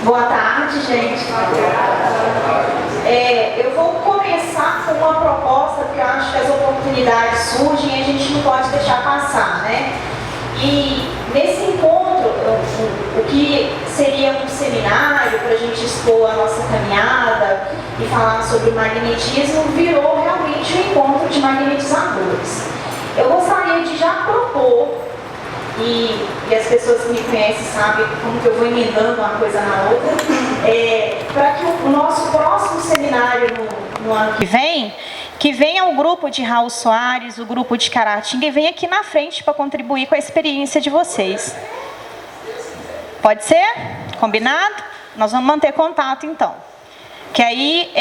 Boa tarde, gente. Eu vou começar com uma proposta que eu acho que as oportunidades surgem e a gente não pode deixar passar, né? E nesse encontro, o que seria um seminário para a gente expor a nossa caminhada e falar sobre magnetismo, virou realmente um encontro de magnetizadores. Eu gostaria de já propor, e as pessoas que me conhecem sabem como que eu vou emendando uma coisa na outra, para que o nosso próximo seminário no ano que venha o grupo de Raul Soares, o grupo de Caratinga, e venha aqui na frente para contribuir com a experiência de vocês. Pode ser? Combinado? Nós vamos manter contato então. Que aí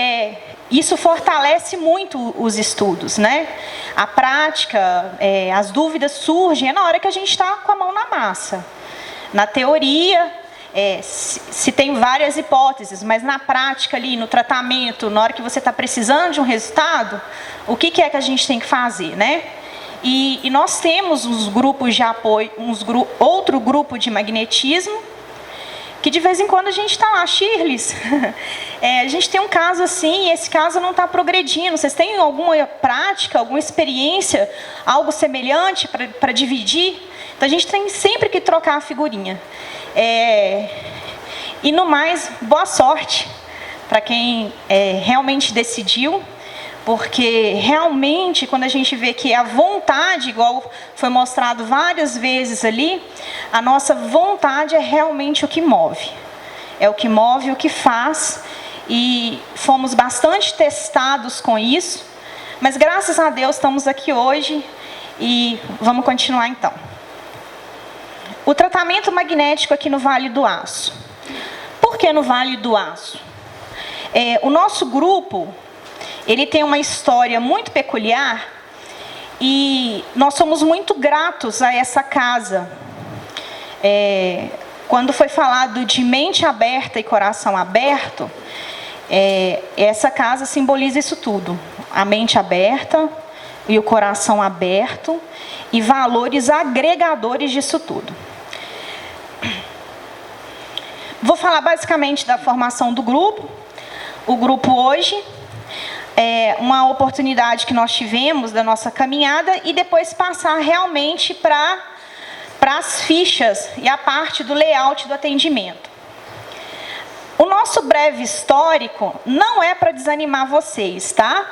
isso fortalece muito os estudos, né? A prática, as dúvidas surgem na hora que a gente está com a mão na massa. Na teoria, se tem várias hipóteses, mas na prática ali, no tratamento, na hora que você está precisando de um resultado, o que é que a gente tem que fazer, né? E nós temos uns grupos de apoio, outro grupo de magnetismo, que de vez em quando a gente está lá, Shirley, a gente tem um caso assim, e esse caso não está progredindo. Vocês têm alguma prática, alguma experiência, algo semelhante para dividir? Então a gente tem sempre que trocar a figurinha. E no mais, boa sorte para quem realmente decidiu, porque realmente quando a gente vê que a vontade, igual foi mostrado várias vezes ali, a nossa vontade é realmente o que move. É o que move, o que faz, e fomos bastante testados com isso, mas graças a Deus estamos aqui hoje e vamos continuar então. O tratamento magnético aqui no Vale do Aço. Por que no Vale do Aço? O nosso grupo, ele tem uma história muito peculiar e nós somos muito gratos a essa casa. Quando foi falado de mente aberta e coração aberto, essa casa simboliza isso tudo. A mente aberta e o coração aberto e valores agregadores disso tudo. Vou falar basicamente da formação do grupo. O grupo hoje é uma oportunidade que nós tivemos da nossa caminhada e depois passar realmente para as fichas e a parte do layout do atendimento. O nosso breve histórico não é para desanimar vocês, tá?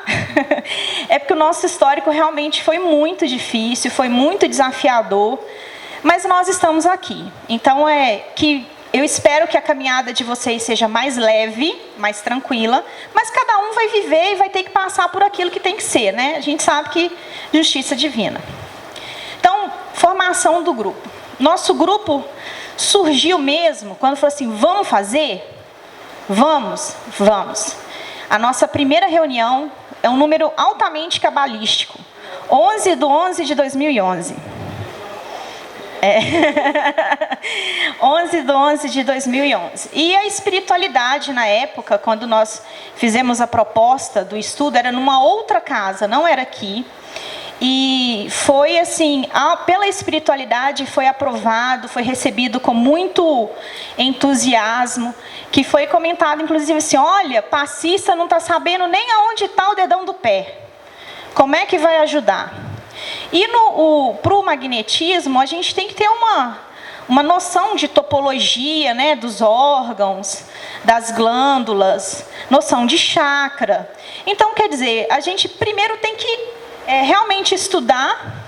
É porque o nosso histórico realmente foi muito difícil, foi muito desafiador, mas nós estamos aqui. Então eu espero que a caminhada de vocês seja mais leve, mais tranquila, mas cada um vai viver e vai ter que passar por aquilo que tem que ser, né? A gente sabe que justiça divina. Então, formação do grupo. Nosso grupo surgiu mesmo quando falou assim, vamos fazer? Vamos. A nossa primeira reunião é um número altamente cabalístico. 11/11/2011. 11/11/2011. E a espiritualidade na época, quando nós fizemos a proposta do estudo, era numa outra casa, não era aqui. E foi assim, pela espiritualidade foi aprovado, foi recebido com muito entusiasmo, que foi comentado inclusive assim, olha, passista não está sabendo nem aonde está o dedão do pé. Como é que vai ajudar? E para o magnetismo, a gente tem que ter uma noção de topologia, né, dos órgãos, das glândulas, noção de chakra. Então, quer dizer, a gente primeiro tem que realmente estudar,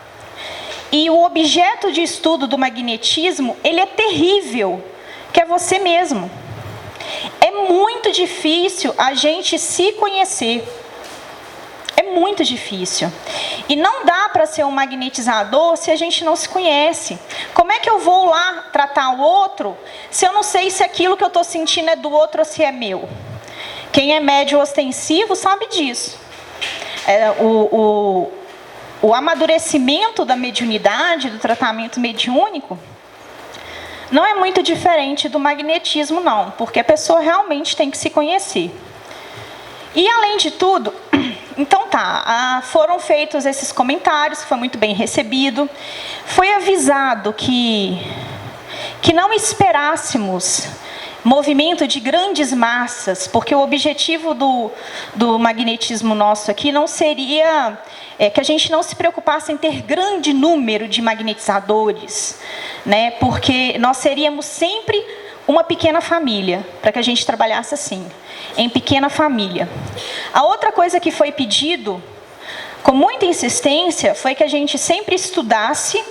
e o objeto de estudo do magnetismo, ele é terrível, que é você mesmo. É muito difícil a gente se conhecer. É muito difícil. E não dá para ser um magnetizador se a gente não se conhece. Como é que eu vou lá tratar o outro se eu não sei se aquilo que eu estou sentindo é do outro ou se é meu? Quem é médium ostensivo sabe disso. O amadurecimento da mediunidade, do tratamento mediúnico, não é muito diferente do magnetismo, não. Porque a pessoa realmente tem que se conhecer. E, além de tudo, então foram feitos esses comentários, foi muito bem recebido. Foi avisado que não esperássemos movimento de grandes massas, porque o objetivo do magnetismo nosso aqui não seria que a gente não se preocupasse em ter grande número de magnetizadores, né? Porque nós seríamos sempre uma pequena família, para que a gente trabalhasse assim, em pequena família. A outra coisa que foi pedido, com muita insistência, foi que a gente sempre estudasse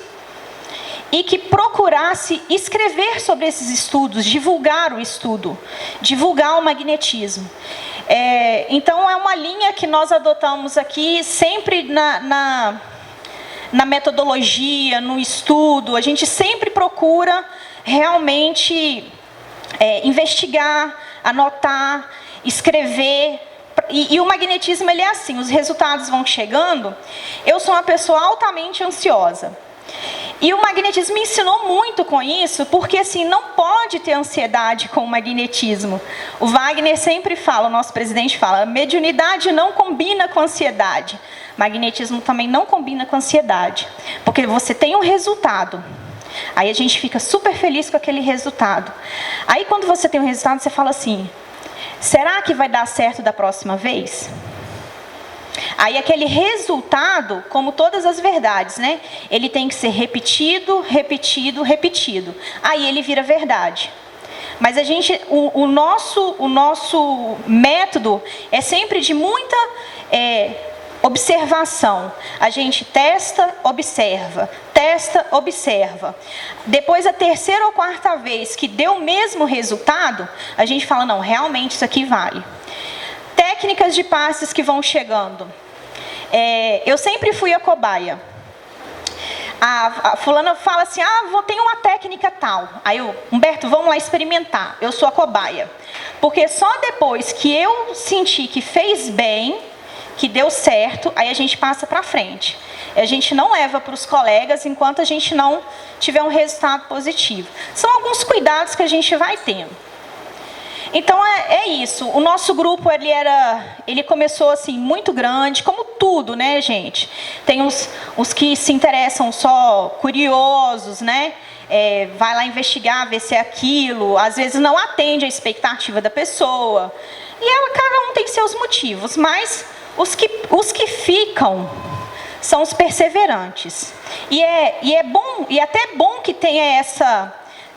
e que procurasse escrever sobre esses estudos, divulgar o estudo, divulgar o magnetismo. Então, é uma linha que nós adotamos aqui, sempre na metodologia, no estudo. A gente sempre procura realmente investigar, anotar, escrever. E o magnetismo, ele é assim, os resultados vão chegando. Eu sou uma pessoa altamente ansiosa. E o magnetismo me ensinou muito com isso, porque assim, não pode ter ansiedade com o magnetismo. O Wagner sempre fala, o nosso presidente fala, a mediunidade não combina com ansiedade. Magnetismo também não combina com ansiedade, porque você tem um resultado. Aí a gente fica super feliz com aquele resultado. Aí quando você tem um resultado, você fala assim, será que vai dar certo da próxima vez? Aí aquele resultado, como todas as verdades, né? Ele tem que ser repetido, repetido, repetido. Aí ele vira verdade. Mas o nosso método é sempre de muita observação. A gente testa, observa. Testa, observa. Depois, a terceira ou quarta vez que deu o mesmo resultado, a gente fala, não, realmente isso aqui vale. Técnicas de passes que vão chegando. Eu sempre fui a cobaia. A fulana fala assim, tem uma técnica tal. Aí eu, Humberto, vamos lá experimentar. Eu sou a cobaia. Porque só depois que eu senti que fez bem, que deu certo, aí a gente passa para frente. A gente não leva para os colegas enquanto a gente não tiver um resultado positivo. São alguns cuidados que a gente vai tendo. Então, é isso. O nosso grupo, ele começou assim, muito grande, como tudo, né, gente? Tem os que se interessam só curiosos, né? Vai lá investigar, ver se é aquilo. Às vezes não atende a expectativa da pessoa. E cada um tem seus motivos. Mas os que ficam são os perseverantes. E é bom, e até bom que tenha essa,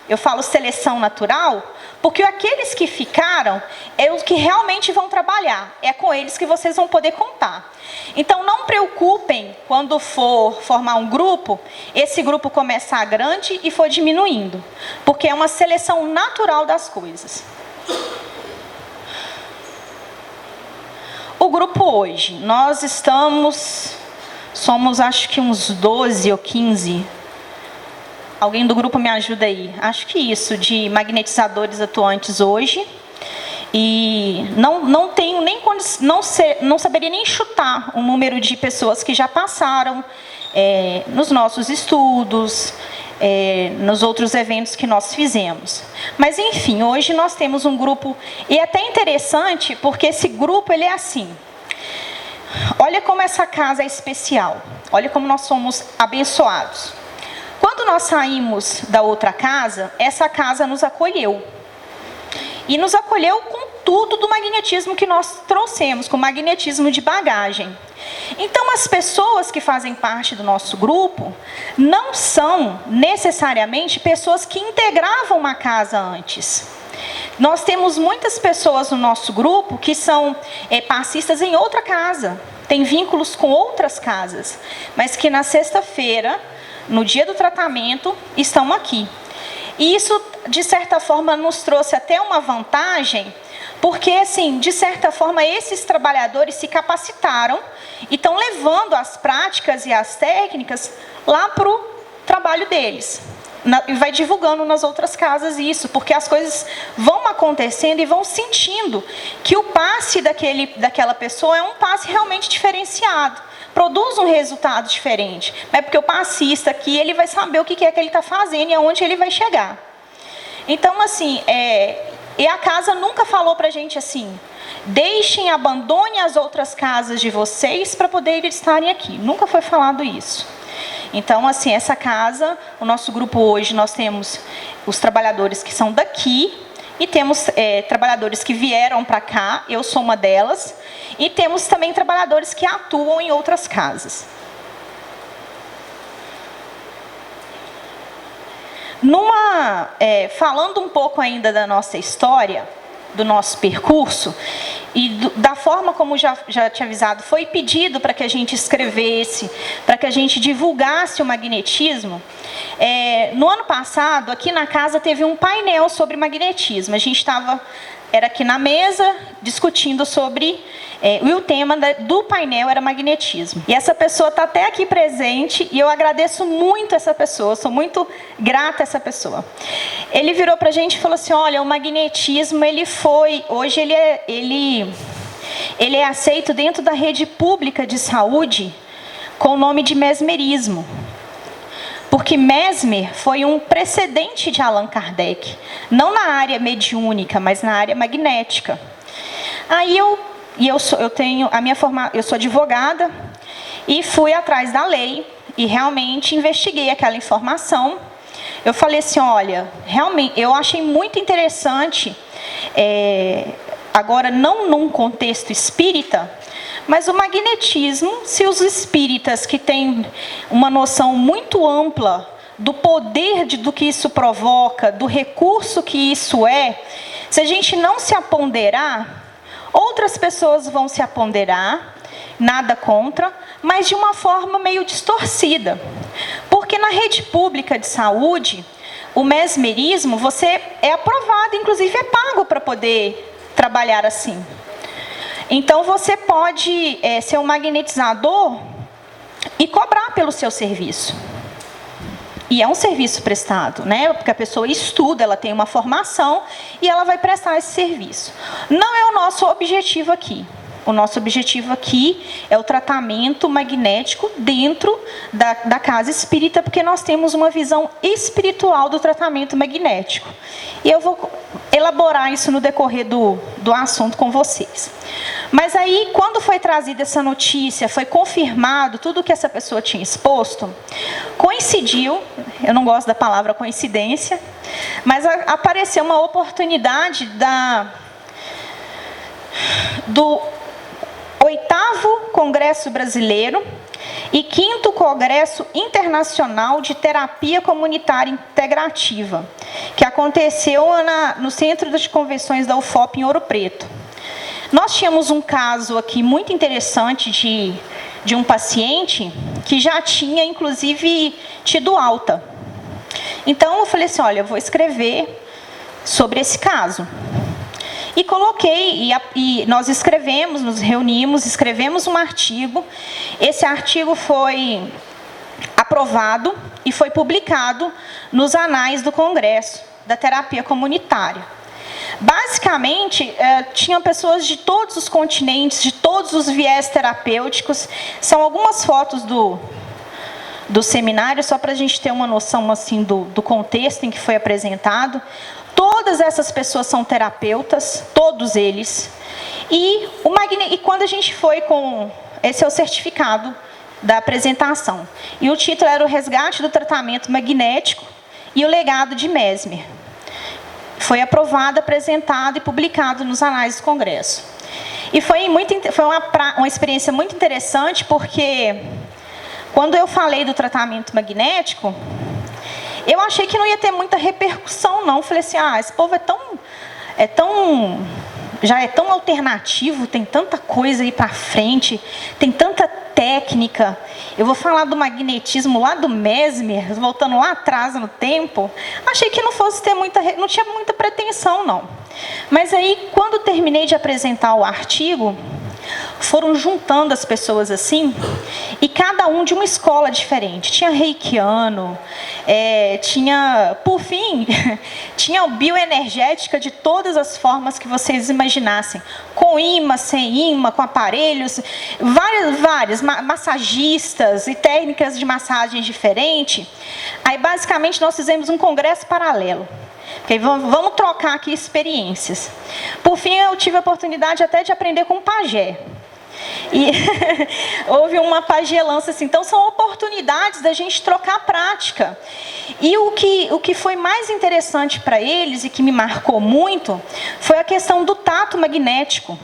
eu falo seleção natural, porque aqueles que ficaram é os que realmente vão trabalhar. É com eles que vocês vão poder contar. Então, não preocupem quando for formar um grupo, esse grupo começar grande e for diminuindo. Porque é uma seleção natural das coisas. O grupo hoje, nós somos acho que uns 12 ou 15. Alguém do grupo me ajuda aí. Acho que isso, de magnetizadores atuantes hoje. E não tenho nem não saberia nem chutar o número de pessoas que já passaram nos nossos estudos, nos outros eventos que nós fizemos. Mas, enfim, hoje nós temos um grupo, e é até interessante, porque esse grupo, ele é assim. Olha como essa casa é especial. Olha como nós somos abençoados. Quando nós saímos da outra casa, essa casa nos acolheu. E nos acolheu com tudo do magnetismo que nós trouxemos, com magnetismo de bagagem. Então, as pessoas que fazem parte do nosso grupo não são necessariamente pessoas que integravam uma casa antes. Nós temos muitas pessoas no nosso grupo que são passistas em outra casa, têm vínculos com outras casas, mas que na sexta-feira, no dia do tratamento, estão aqui. E isso, de certa forma, nos trouxe até uma vantagem, porque, assim, de certa forma, esses trabalhadores se capacitaram e estão levando as práticas e as técnicas lá para o trabalho deles. E vai divulgando nas outras casas isso, porque as coisas vão acontecendo e vão sentindo que o passe daquela pessoa é um passe realmente diferenciado. Produz um resultado diferente. Mas porque o passista aqui, ele vai saber o que é que ele está fazendo e aonde ele vai chegar. Então, assim, e a casa nunca falou para a gente assim, abandone as outras casas de vocês para poderem estarem aqui. Nunca foi falado isso. Então, assim, essa casa, o nosso grupo hoje, nós temos os trabalhadores que são daqui e temos trabalhadores que vieram para cá, eu sou uma delas, e temos também trabalhadores que atuam em outras casas. Falando um pouco ainda da nossa história, do nosso percurso, e da forma como já tinha avisado, foi pedido para que a gente escrevesse, para que a gente divulgasse o magnetismo. No ano passado, aqui na casa, teve um painel sobre magnetismo. A gente era aqui na mesa, discutindo sobre... e o tema do painel era magnetismo. E essa pessoa está até aqui presente, e eu agradeço muito essa pessoa, sou muito grata a essa pessoa. Ele virou para a gente e falou assim, olha, o magnetismo, hoje ele é aceito dentro da rede pública de saúde com o nome de mesmerismo. Porque Mesmer foi um precedente de Allan Kardec, não na área mediúnica, mas na área magnética. Aí eu sou advogada e fui atrás da lei e realmente investiguei aquela informação. Eu falei assim, olha, realmente, eu achei muito interessante, agora não num contexto espírita, mas o magnetismo, se os espíritas que têm uma noção muito ampla do poder do que isso provoca, do recurso que isso se a gente não se aponderar, outras pessoas vão se aponderar, nada contra, mas de uma forma meio distorcida. Porque na rede pública de saúde, o mesmerismo, você é aprovado, inclusive é pago para poder trabalhar assim. Então, você pode ser um magnetizador e cobrar pelo seu serviço. E é um serviço prestado, né? Porque a pessoa estuda, ela tem uma formação e ela vai prestar esse serviço. Não é o nosso objetivo aqui. O nosso objetivo aqui é o tratamento magnético dentro da casa espírita, porque nós temos uma visão espiritual do tratamento magnético. E eu vou elaborar isso no decorrer do assunto com vocês. Mas aí, quando foi trazida essa notícia, foi confirmado tudo que essa pessoa tinha exposto, coincidiu, eu não gosto da palavra coincidência, mas apareceu uma oportunidade do 8º Congresso Brasileiro e 5º Congresso Internacional de Terapia Comunitária Integrativa, que aconteceu no Centro de Convenções da UFOP em Ouro Preto. Nós tínhamos um caso aqui muito interessante de um paciente que já tinha, inclusive, tido alta. Então, eu falei assim, olha, eu vou escrever sobre esse caso. E coloquei, e nós escrevemos, nos reunimos, escrevemos um artigo. Esse artigo foi aprovado e foi publicado nos anais do Congresso da Terapia Comunitária. Basicamente, tinham pessoas de todos os continentes, de todos os viés terapêuticos. São algumas fotos do seminário, só para a gente ter uma noção assim, do contexto em que foi apresentado. Todas essas pessoas são terapeutas, todos eles. E quando a gente foi com... Esse é o certificado da apresentação. E o título era o Resgate do Tratamento Magnético e o Legado de Mesmer. Foi aprovado, apresentado e publicado nos anais do Congresso. E foi uma experiência muito interessante, porque quando eu falei do tratamento magnético, eu achei que não ia ter muita repercussão, não. Falei assim, esse povo já é tão alternativo, tem tanta coisa aí para frente, tem tanta técnica. Eu vou falar do magnetismo lá do Mesmer, voltando lá atrás no tempo. Achei que não tinha muita pretensão, não. Mas aí, quando terminei de apresentar o artigo, foram juntando as pessoas assim, e cada um de uma escola diferente. Tinha reikiano, por fim, tinha bioenergética de todas as formas que vocês imaginassem. Com imã, sem imã, com aparelhos, várias massagistas e técnicas de massagem diferentes. Aí, basicamente, nós fizemos um congresso paralelo. Okay, vamos trocar aqui experiências. Por fim, eu tive a oportunidade até de aprender com o pajé. E houve uma pagelança assim. Então, são oportunidades da gente trocar prática. E o que foi mais interessante para eles e que me marcou muito foi a questão do tato magnético.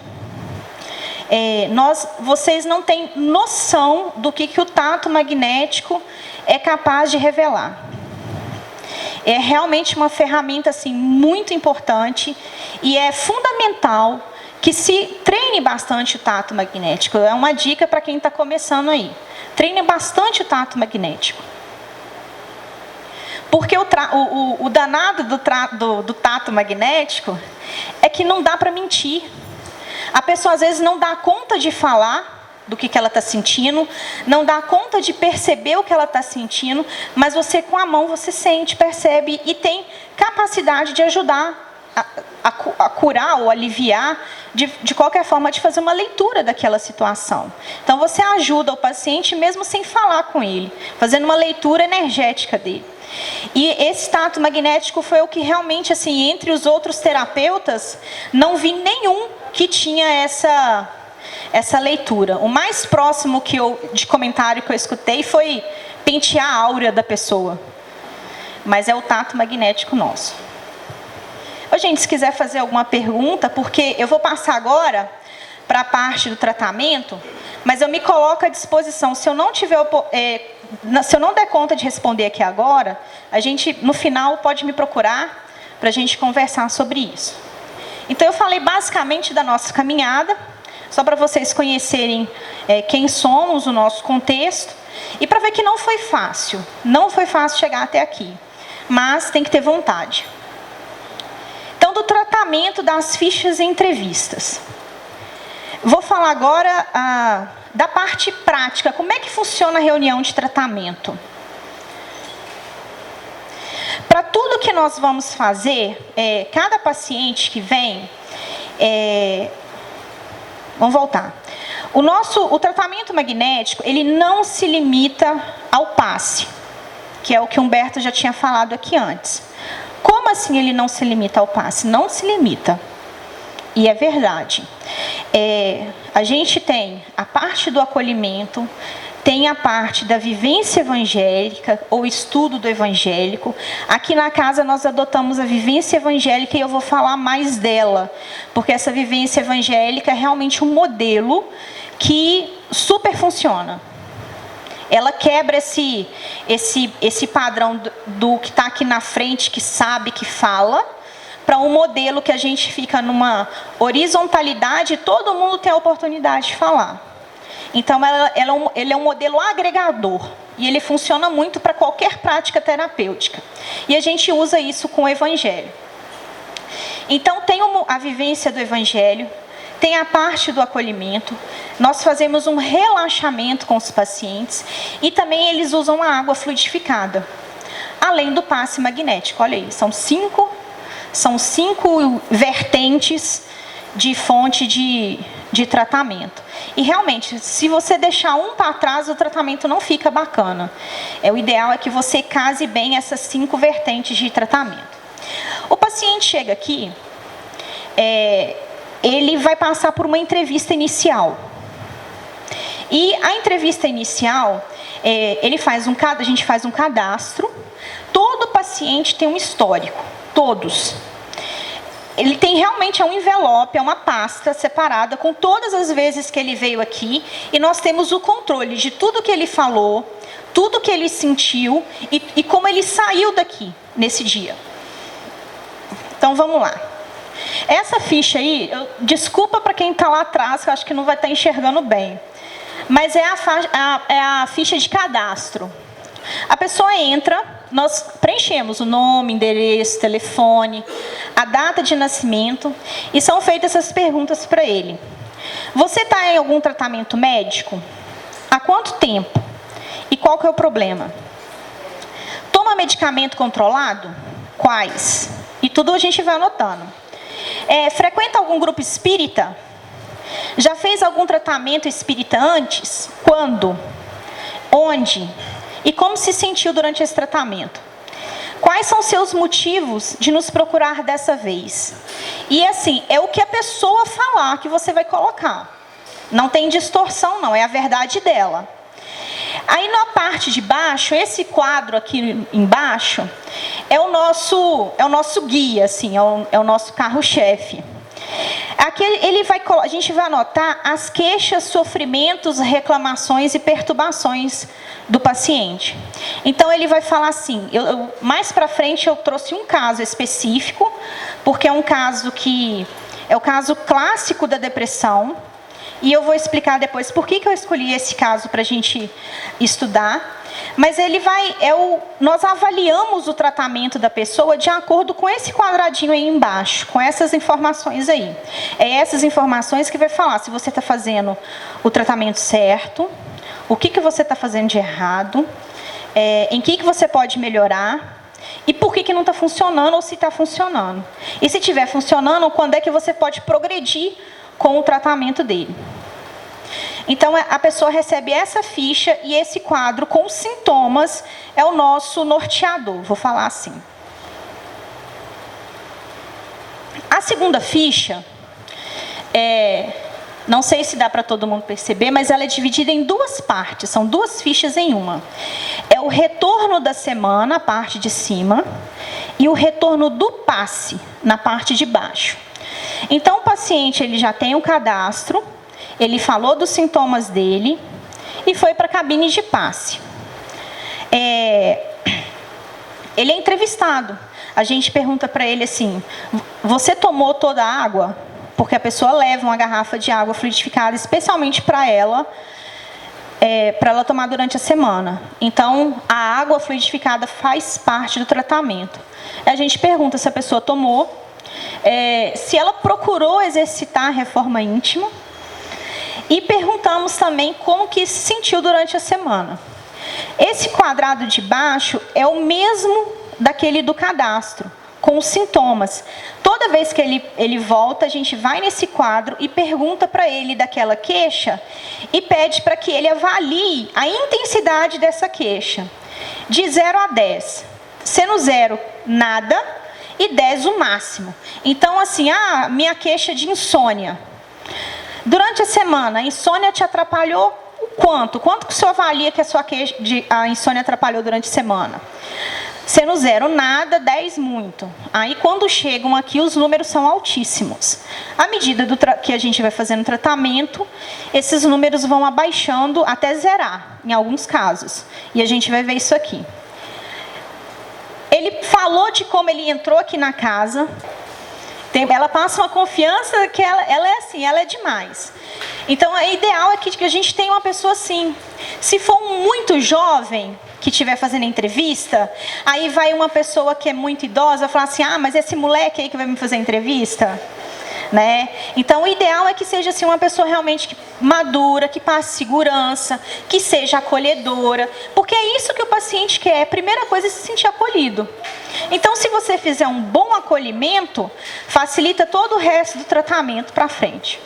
Vocês não têm noção do que o tato magnético é capaz de revelar. É realmente uma ferramenta assim, muito importante e é fundamental que se treine bastante o tato magnético. É uma dica para quem está começando aí. Treine bastante o tato magnético. Porque o danado do tato magnético é que não dá para mentir. A pessoa às vezes não dá conta de falar do que ela está sentindo, não dá conta de perceber o que ela está sentindo, mas você com a mão você sente, percebe e tem capacidade de ajudar a curar ou aliviar, de qualquer forma, de fazer uma leitura daquela situação. Então você ajuda o paciente mesmo sem falar com ele, fazendo uma leitura energética dele. E esse tato magnético foi o que realmente, assim, entre os outros terapeutas, não vi nenhum que tinha essa leitura. O mais próximo de comentário que eu escutei foi pentear a áurea da pessoa. Mas é o tato magnético nosso. Ô, gente, se quiser fazer alguma pergunta, porque eu vou passar agora para a parte do tratamento, mas eu me coloco à disposição. Se eu não der conta de responder aqui agora, a gente, no final, pode me procurar para a gente conversar sobre isso. Então, eu falei basicamente da nossa caminhada, só para vocês conhecerem quem somos, o nosso contexto, e para ver que não foi fácil. Não foi fácil chegar até aqui, mas tem que ter vontade. Então, do tratamento das fichas e entrevistas. Vou falar agora da parte prática. Como é que funciona a reunião de tratamento? Para tudo que nós vamos fazer, cada paciente que vem... Vamos voltar. O tratamento magnético, ele não se limita ao passe, que é o que o Humberto já tinha falado aqui antes. Como assim ele não se limita ao passe? Não se limita. E é verdade. A gente tem a parte do acolhimento, tem a parte da vivência evangélica, ou estudo do evangélico. Aqui na casa nós adotamos a vivência evangélica e eu vou falar mais dela, porque essa vivência evangélica é realmente um modelo que super funciona. Ela quebra esse padrão do que está aqui na frente, que sabe, que fala, para um modelo que a gente fica numa horizontalidade e todo mundo tem a oportunidade de falar. Então, ele é um modelo agregador e ele funciona muito para qualquer prática terapêutica. E a gente usa isso com o Evangelho. Então, tem a vivência do Evangelho, tem a parte do acolhimento, nós fazemos um relaxamento com os pacientes e também eles usam a água fluidificada, além do passe magnético. Olha aí, são cinco vertentes de fonte de tratamento. E realmente, se você deixar um para trás, o tratamento não fica bacana. O ideal é que você case bem essas 5 vertentes de tratamento. O paciente chega aqui, ele vai passar por uma entrevista inicial. E a entrevista inicial, a gente faz um cadastro. Todo paciente tem um histórico, todos. Ele tem realmente um envelope, uma pasta separada com todas as vezes que ele veio aqui e nós temos o controle de tudo que ele falou, tudo que ele sentiu e como ele saiu daqui nesse dia. Então vamos lá. Essa ficha aí, desculpa para quem está lá atrás, que eu acho que não vai estar enxergando bem, mas é a ficha de cadastro. A pessoa entra, nós preenchemos o nome, endereço, telefone, a data de nascimento e são feitas essas perguntas para ele. Você está em algum tratamento médico? Há quanto tempo? E qual que é o problema? Toma medicamento controlado? Quais? E tudo a gente vai anotando. Frequenta algum grupo espírita? Já fez algum tratamento espírita antes? Quando? Onde? E como se sentiu durante esse tratamento? Quais são seus motivos de nos procurar dessa vez? E assim, é o que a pessoa falar que você vai colocar. Não tem distorção não, é a verdade dela. Aí na parte de baixo, esse quadro aqui embaixo, é o nosso guia, assim, é o nosso carro-chefe. Aqui a gente vai anotar as queixas, sofrimentos, reclamações e perturbações do paciente. Então ele vai falar assim, mais para frente eu trouxe um caso específico, porque é um caso que é o caso clássico da depressão, e eu vou explicar depois por que eu escolhi esse caso para a gente estudar. Mas nós avaliamos o tratamento da pessoa de acordo com esse quadradinho aí embaixo, com essas informações aí. É essas informações que vai falar se você está fazendo o tratamento certo, o que você está fazendo de errado, em que você pode melhorar e por que não está funcionando ou se está funcionando. E se estiver funcionando, quando é que você pode progredir com o tratamento dele. Então, a pessoa recebe essa ficha e esse quadro com sintomas é o nosso norteador, vou falar assim. A segunda ficha, não sei se dá para todo mundo perceber, mas ela é dividida em duas partes, são duas fichas em uma. É o retorno da semana, a parte de cima, e o retorno do passe, na parte de baixo. Então, o paciente ele já tem um cadastro, ele falou dos sintomas dele e foi para a cabine de passe. Ele é entrevistado. A gente pergunta para ele assim, você tomou toda a água? Porque a pessoa leva uma garrafa de água fluidificada especialmente para ela tomar durante a semana. Então, a água fluidificada faz parte do tratamento. A gente pergunta se a pessoa tomou, se ela procurou exercitar a reforma íntima, e perguntamos também como que se sentiu durante a semana. Esse quadrado de baixo é o mesmo daquele do cadastro, com os sintomas. Toda vez que ele volta, a gente vai nesse quadro e pergunta para ele daquela queixa e pede para que ele avalie a intensidade dessa queixa, de 0 a 10. Sendo 0, nada, e 10 o máximo. Então, assim, minha queixa de insônia. Durante a semana, a insônia te atrapalhou o quanto? Quanto que o senhor avalia que a insônia atrapalhou durante a semana? Sendo 0, nada, 10, muito. Aí, quando chegam aqui, os números são altíssimos. À medida que a gente vai fazendo o tratamento, esses números vão abaixando até zerar, em alguns casos. E a gente vai ver isso aqui. Ele falou de como ele entrou aqui na casa. Ela passa uma confiança que ela é assim, ela é demais. Então, o ideal é que a gente tenha uma pessoa assim. Se for muito jovem, que estiver fazendo entrevista, aí vai uma pessoa que é muito idosa falar assim, mas esse moleque aí que vai me fazer entrevista, né? Então, o ideal é que seja assim, uma pessoa realmente madura, que passe segurança, que seja acolhedora, porque é isso que o paciente quer. A primeira coisa é se sentir acolhido. Então, se você fizer um bom acolhimento, facilita todo o resto do tratamento para frente.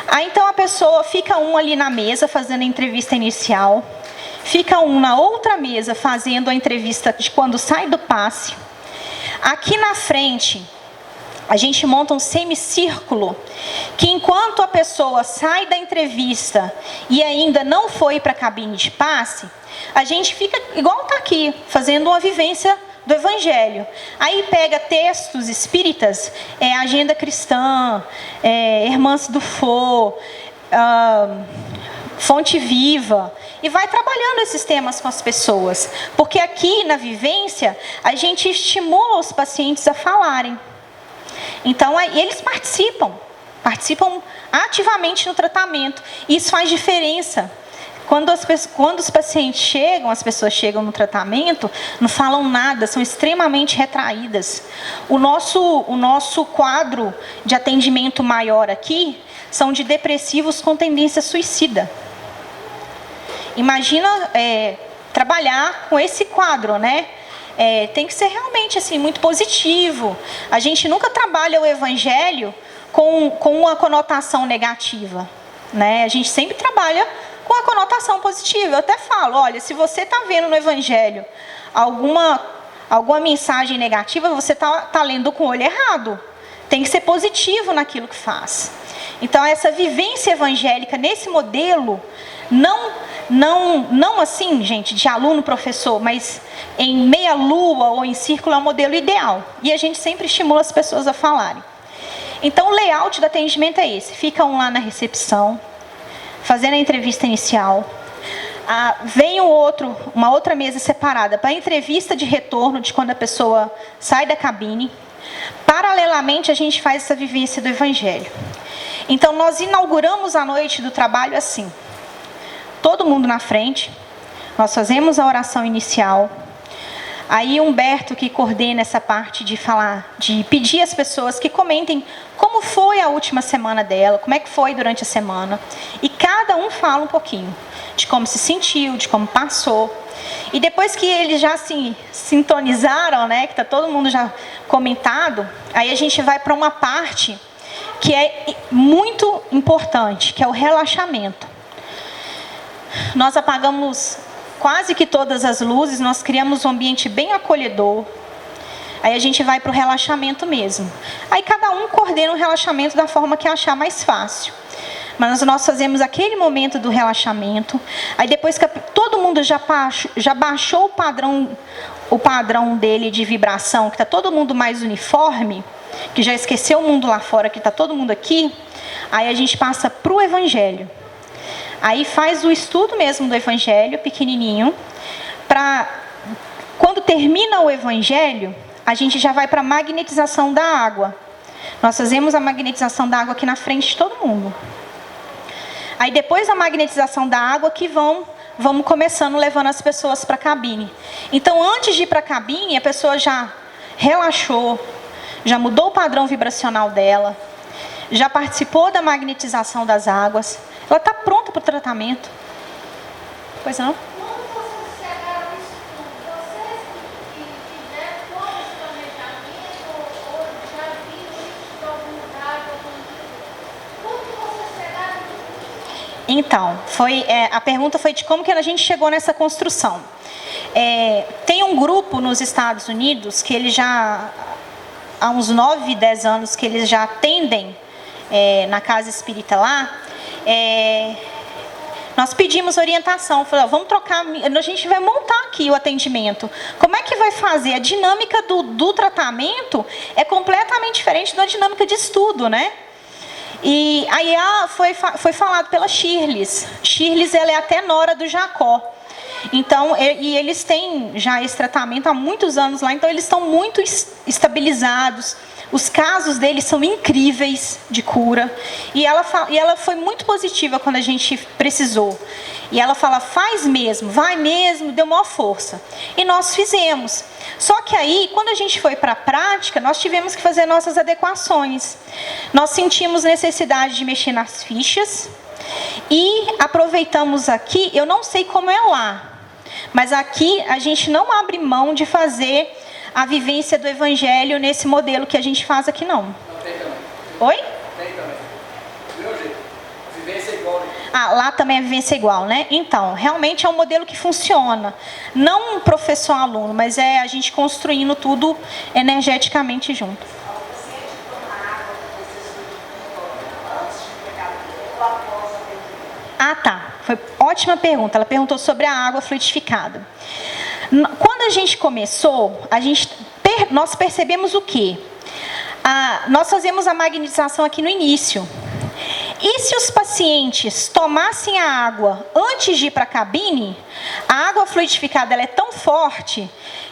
Aí, então, a pessoa fica ali na mesa fazendo a entrevista inicial, fica na outra mesa fazendo a entrevista de quando sai do passe. Aqui na frente, a gente monta um semicírculo que enquanto a pessoa sai da entrevista e ainda não foi para a cabine de passe, a gente fica igual está aqui, fazendo uma vivência do Evangelho. Aí pega textos espíritas, Agenda Cristã, Irmãs do Fô, Fonte Viva, e vai trabalhando esses temas com as pessoas. Porque aqui na vivência, a gente estimula os pacientes a falarem. Então, eles participam ativamente no tratamento. Isso faz diferença. Quando os pacientes chegam, as pessoas chegam no tratamento, não falam nada, são extremamente retraídas. O nosso quadro de atendimento maior aqui são de depressivos com tendência suicida. Imagina trabalhar com esse quadro, né? Tem que ser realmente assim, muito positivo. A gente nunca trabalha o Evangelho com uma conotação negativa, né? A gente sempre trabalha com a conotação positiva. Eu até falo, olha, se você está vendo no Evangelho alguma mensagem negativa, você está lendo com o olho errado. Tem que ser positivo naquilo que faz. Então, essa vivência evangélica nesse modelo, não assim, gente, de aluno, professor, mas em meia-lua ou em círculo é um modelo ideal. E a gente sempre estimula as pessoas a falarem. Então, o layout do atendimento é esse. Fica um lá na recepção, fazendo a entrevista inicial. Vem uma outra mesa separada para a entrevista de retorno, de quando a pessoa sai da cabine. Paralelamente, a gente faz essa vivência do Evangelho. Então, nós inauguramos a noite do trabalho assim. Todo mundo na frente. Nós fazemos a oração inicial. Aí, Humberto, que coordena essa parte de falar, de pedir às pessoas que comentem como foi a última semana dela, como é que foi durante a semana. E cada um fala um pouquinho de como se sentiu, de como passou. E depois que eles já se sintonizaram, né, que está todo mundo já comentado, aí a gente vai para uma parte que é muito importante, que é o relaxamento. Nós apagamos quase que todas as luzes, nós criamos um ambiente bem acolhedor. Aí a gente vai para o relaxamento mesmo. Aí cada um coordena o relaxamento da forma que achar mais fácil. Mas nós fazemos aquele momento do relaxamento. Aí depois que todo mundo já baixou o padrão dele de vibração, que está todo mundo mais uniforme, que já esqueceu o mundo lá fora, que está todo mundo aqui, aí a gente passa para o Evangelho. Aí faz o estudo mesmo do Evangelho, pequenininho, para quando termina o Evangelho, a gente já vai para a magnetização da água. Nós fazemos a magnetização da água aqui na frente de todo mundo. Aí depois da magnetização da água que vamos começando levando as pessoas para a cabine. Então antes de ir para a cabine, a pessoa já relaxou, já mudou o padrão vibracional dela, já participou da magnetização das águas, ela está pronta para o tratamento. Pois não? Como vocês chegaram a isso tudo? Vocês que fizeram todo esse planejamento ou já viram isso de algum lugar, de algum dia? Como que vocês chegaram a isso? Então, a pergunta foi de como que a gente chegou nessa construção. Tem um grupo nos Estados Unidos que eles já, há uns 9, 10 anos, que eles já atendem na casa espírita lá. Nós pedimos orientação, falamos, vamos trocar, a gente vai montar aqui o atendimento. Como é que vai fazer? A dinâmica do tratamento é completamente diferente da dinâmica de estudo, né? E aí foi falado pela Shirley. Shirley, ela é até nora do Jacó. Então, e eles têm já esse tratamento há muitos anos lá, então eles estão muito estabilizados. Os casos deles são incríveis de cura. E ela foi muito positiva quando a gente precisou. E ela fala, faz mesmo, vai mesmo, deu maior força. E nós fizemos. Só que aí, quando a gente foi para a prática, nós tivemos que fazer nossas adequações. Nós sentimos necessidade de mexer nas fichas. E aproveitamos aqui, eu não sei como é lá, mas aqui a gente não abre mão de fazer a vivência do Evangelho nesse modelo que a gente faz aqui, não. Não, tem também. Oi? Tem também. Do meu jeito. Vivência igual. Lá também é vivência igual, né? Então, realmente é um modelo que funciona. Não um professor-aluno, mas é a gente construindo tudo energeticamente junto. Tá. Foi ótima pergunta. Ela perguntou sobre a água fluidificada. Quando a gente começou, nós percebemos o quê? Nós fazemos a magnetização aqui no início. E se os pacientes tomassem a água antes de ir para a cabine, a água fluidificada ela é tão forte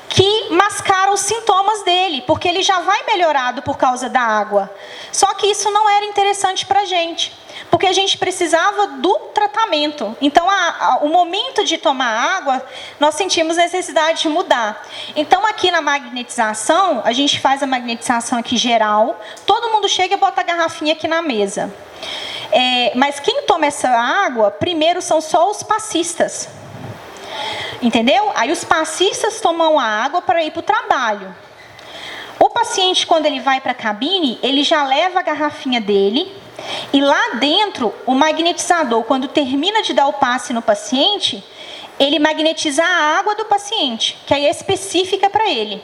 que mascara os sintomas dele, porque ele já vai melhorado por causa da água. Só que isso não era interessante para a gente, porque a gente precisava do tratamento. Então, o momento de tomar água, nós sentimos necessidade de mudar. Então, aqui na magnetização, a gente faz a magnetização aqui geral, todo mundo chega e bota a garrafinha aqui na mesa. Mas quem toma essa água, primeiro são só os passistas. Entendeu? Aí os passistas tomam a água para ir para o trabalho. O paciente, quando ele vai para a cabine, ele já leva a garrafinha dele. E lá dentro, o magnetizador, quando termina de dar o passe no paciente, ele magnetiza a água do paciente, que aí é específica para ele.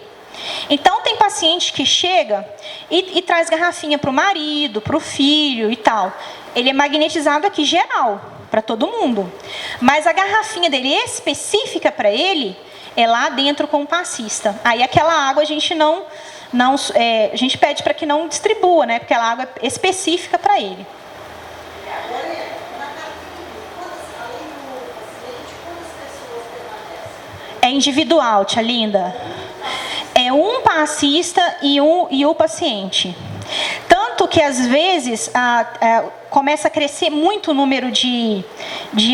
Então, tem paciente que chega e traz garrafinha para o marido, para o filho e tal. Ele é magnetizado aqui geral, para todo mundo. Mas a garrafinha dele específica para ele é lá dentro com o passista. Aí aquela água a gente a gente pede para que não distribua, né? Porque aquela água é específica para ele. É individual, tia linda. É um passista e o paciente. Tanto que, às vezes, começa a crescer muito o número de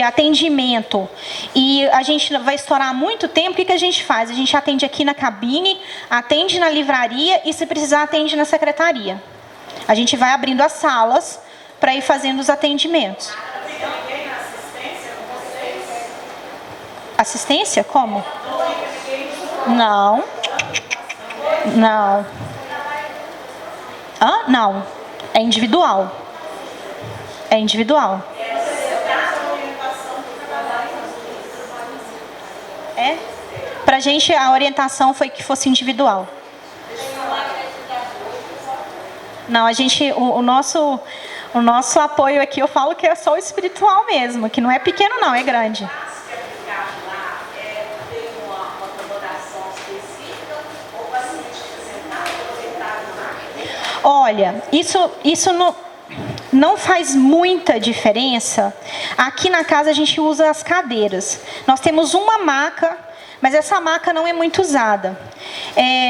atendimento. E a gente vai estourar muito tempo. O que a gente faz? A gente atende aqui na cabine, atende na livraria e, se precisar, atende na secretaria. A gente vai abrindo as salas para ir fazendo os atendimentos. Assistência? Como? Não. Não. Não. É individual. É individual. É? Pra gente, a orientação foi que fosse individual. Não, a gente, o nosso apoio aqui, eu falo que é só o espiritual mesmo, que não é pequeno não, é grande. Olha, isso não faz muita diferença. Aqui na casa a gente usa as cadeiras. Nós temos uma maca, mas essa maca não é muito usada.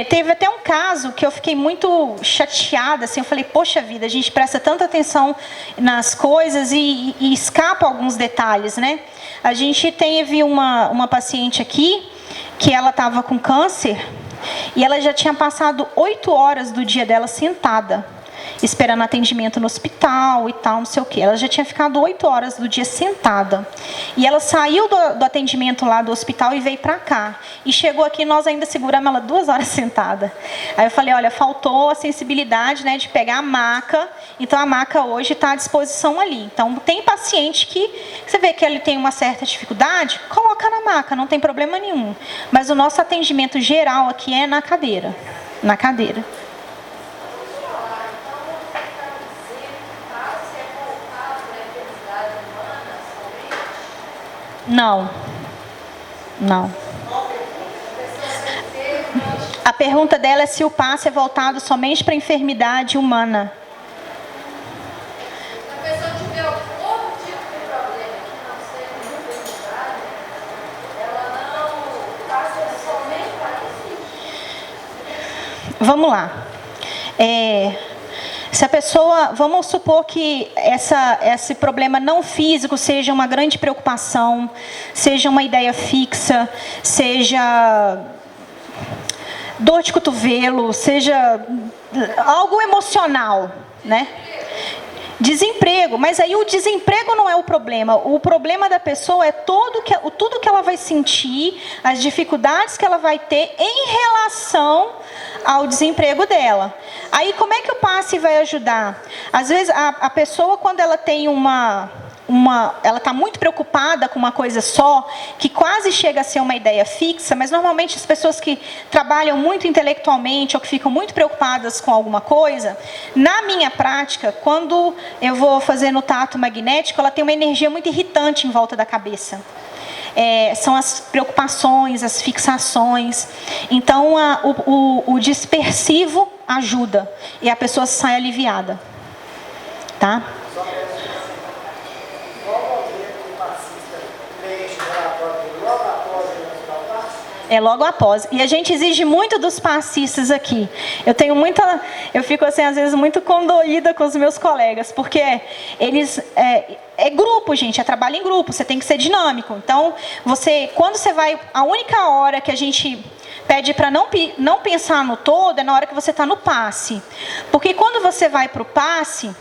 Teve até um caso que eu fiquei muito chateada, assim, eu falei, poxa vida, a gente presta tanta atenção nas coisas e escapa alguns detalhes, né? A gente teve uma paciente aqui, que ela estava com câncer, e ela já tinha passado 8 horas do dia dela sentada, esperando atendimento no hospital e tal, não sei o quê. Ela já tinha ficado 8 horas do dia sentada. E ela saiu do atendimento lá do hospital e veio para cá. E chegou aqui, nós ainda seguramos ela 2 horas sentada. Aí eu falei, olha, faltou a sensibilidade, né, de pegar a maca. Então a maca hoje está à disposição ali. Então tem paciente que você vê que ele tem uma certa dificuldade, coloca na maca, não tem problema nenhum. Mas o nosso atendimento geral aqui é na cadeira. Na cadeira. Não. Não. A pergunta dela é se o passe é voltado somente para a enfermidade humana. Se a pessoa tiver algum tipo de problema que não seja uma enfermidade, ela não passa somente para isso. Vamos lá. Se a pessoa, vamos supor que esse problema não físico seja uma grande preocupação, seja uma ideia fixa, seja dor de cotovelo, seja algo emocional, né? Desemprego, mas aí o desemprego não é o problema. O problema da pessoa é tudo que ela vai sentir, as dificuldades que ela vai ter em relação ao desemprego dela. Aí como é que o passe vai ajudar? Às vezes a pessoa, quando ela tem ela está muito preocupada com uma coisa só, que quase chega a ser uma ideia fixa, mas normalmente as pessoas que trabalham muito intelectualmente ou que ficam muito preocupadas com alguma coisa, na minha prática, quando eu vou fazer no tato magnético, ela tem uma energia muito irritante em volta da cabeça. São as preocupações, as fixações. Então, o dispersivo ajuda e a pessoa sai aliviada. Tá? É logo após. E a gente exige muito dos passistas aqui. Eu fico assim, às vezes, muito condoída com os meus colegas, porque eles... É grupo, gente, é trabalho em grupo, você tem que ser dinâmico. Então, quando você vai... A única hora que a gente pede para não pensar no todo é na hora que você está no passe. Porque quando você vai para o passe...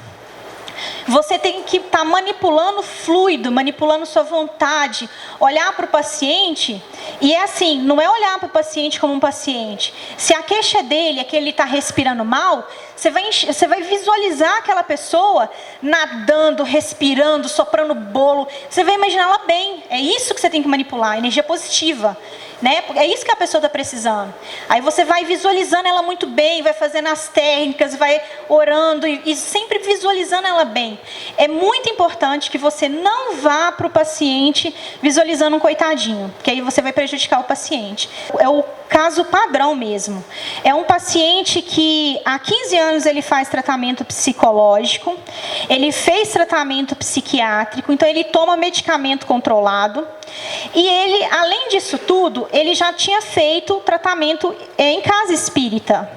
Você tem que estar manipulando fluido, manipulando sua vontade, olhar para o paciente, e é assim, não é olhar para o paciente como um paciente. Se a queixa dele é que ele está respirando mal, você vai visualizar aquela pessoa nadando, respirando, soprando bolo, você vai imaginar ela bem. É isso que você tem que manipular, energia positiva. né? É isso que a pessoa está precisando. Aí você vai visualizando ela muito bem, vai fazendo as técnicas, vai orando e sempre visualizando ela bem. É muito importante que você não vá para o paciente visualizando um coitadinho, porque aí você vai prejudicar o paciente. É o caso padrão mesmo. É um paciente que há 15 anos ele faz tratamento psicológico, ele fez tratamento psiquiátrico, então ele toma medicamento controlado. E ele, além disso tudo, ele já tinha feito tratamento em casa espírita.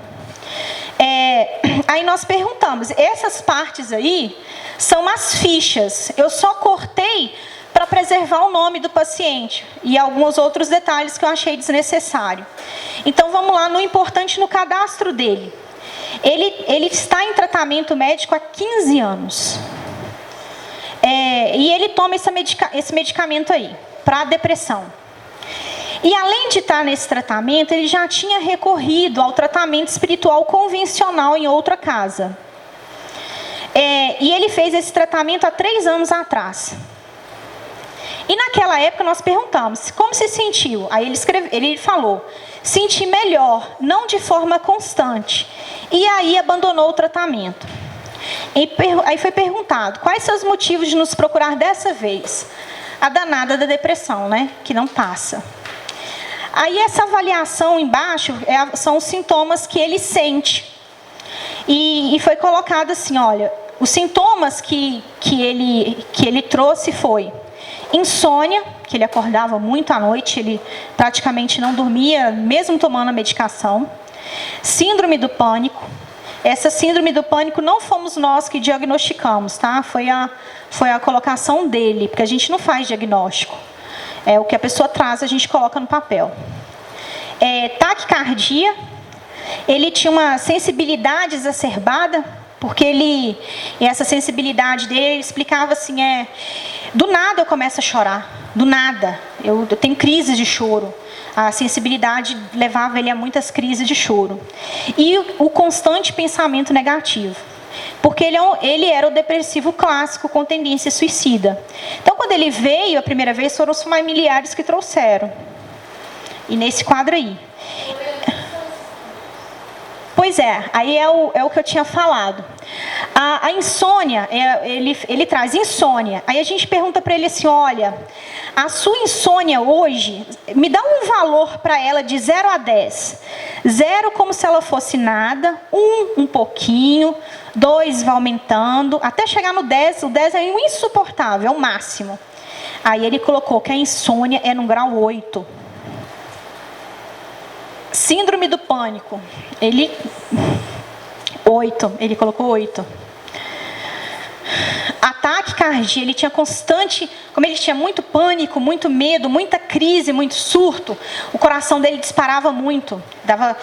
Aí nós perguntamos, essas partes aí são as fichas. Eu só cortei para preservar o nome do paciente e alguns outros detalhes que eu achei desnecessário. Então vamos lá no importante no cadastro dele. Ele está em tratamento médico há 15 anos. E ele toma esse medicamento aí, para a depressão. E além de estar nesse tratamento, ele já tinha recorrido ao tratamento espiritual convencional em outra casa. E ele fez esse tratamento há 3 anos atrás. E naquela época nós perguntamos, como se sentiu? Aí ele falou, senti melhor, não de forma constante. E aí abandonou o tratamento. Aí foi perguntado, quais são os motivos de nos procurar dessa vez? A danada da depressão, né? Que não passa. Aí essa avaliação embaixo são os sintomas que ele sente. E foi colocado assim, olha, os sintomas que ele trouxe foi insônia, que ele acordava muito à noite, ele praticamente não dormia, mesmo tomando a medicação. Síndrome do pânico. Essa síndrome do pânico não fomos nós que diagnosticamos, tá? Foi a colocação dele, porque a gente não faz diagnóstico. O que a pessoa traz, a gente coloca no papel. Taquicardia. Ele tinha uma sensibilidade exacerbada, porque essa sensibilidade dele, ele explicava assim, do nada eu começo a chorar, do nada. Eu tenho crises de choro. A sensibilidade levava ele a muitas crises de choro. E o constante pensamento negativo. Porque ele era o depressivo clássico com tendência suicida. Então, quando ele veio a primeira vez, foram os familiares que trouxeram. E nesse quadro aí. Pois aí é o que eu tinha falado. A insônia, ele traz insônia. Aí a gente pergunta para ele assim, olha, a sua insônia hoje, me dá um valor para ela de 0 a 10. 0 como se ela fosse nada, 1 um pouquinho, 2 vai aumentando, até chegar no 10, o 10 é um insuportável, é o máximo. Aí ele colocou que a insônia é no grau 8. Síndrome do pânico, ele colocou 8. Ataque cardíaco, ele tinha constante, como ele tinha muito pânico, muito medo, muita crise, muito surto, o coração dele disparava muito, dava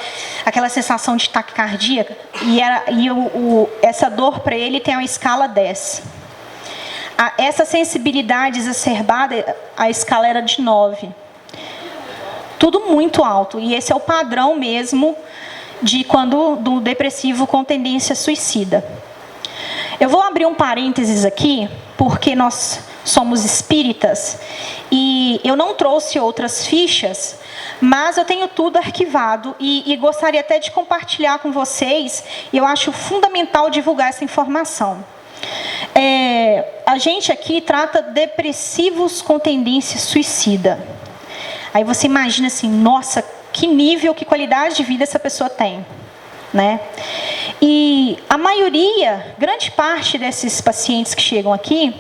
aquela sensação de taquicardia, essa dor para ele tem uma escala 10. Essa sensibilidade exacerbada, a escala era de 9. Tudo muito alto. E esse é o padrão mesmo do depressivo com tendência suicida. Eu vou abrir um parênteses aqui, porque nós somos espíritas e eu não trouxe outras fichas, mas eu tenho tudo arquivado e gostaria até de compartilhar com vocês, e eu acho fundamental divulgar essa informação. A gente aqui trata depressivos com tendência suicida. Aí você imagina assim, nossa, que nível, que qualidade de vida essa pessoa tem, né? E a maioria, grande parte desses pacientes que chegam aqui,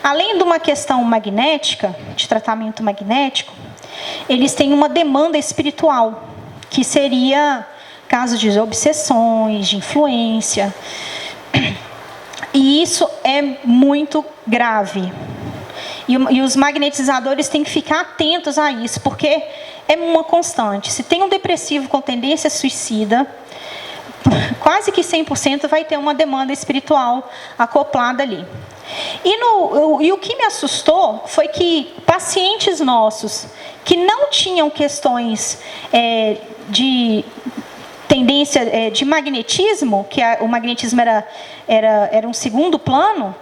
além de uma questão magnética, de tratamento magnético, eles têm uma demanda espiritual, que seria casos de obsessões, de influência. E isso é muito grave. E os magnetizadores têm que ficar atentos a isso, porque é uma constante. Se tem um depressivo com tendência suicida, quase que 100% vai ter uma demanda espiritual acoplada ali. E o que me assustou foi que pacientes nossos que não tinham questões de tendência de magnetismo, que o magnetismo era um segundo plano,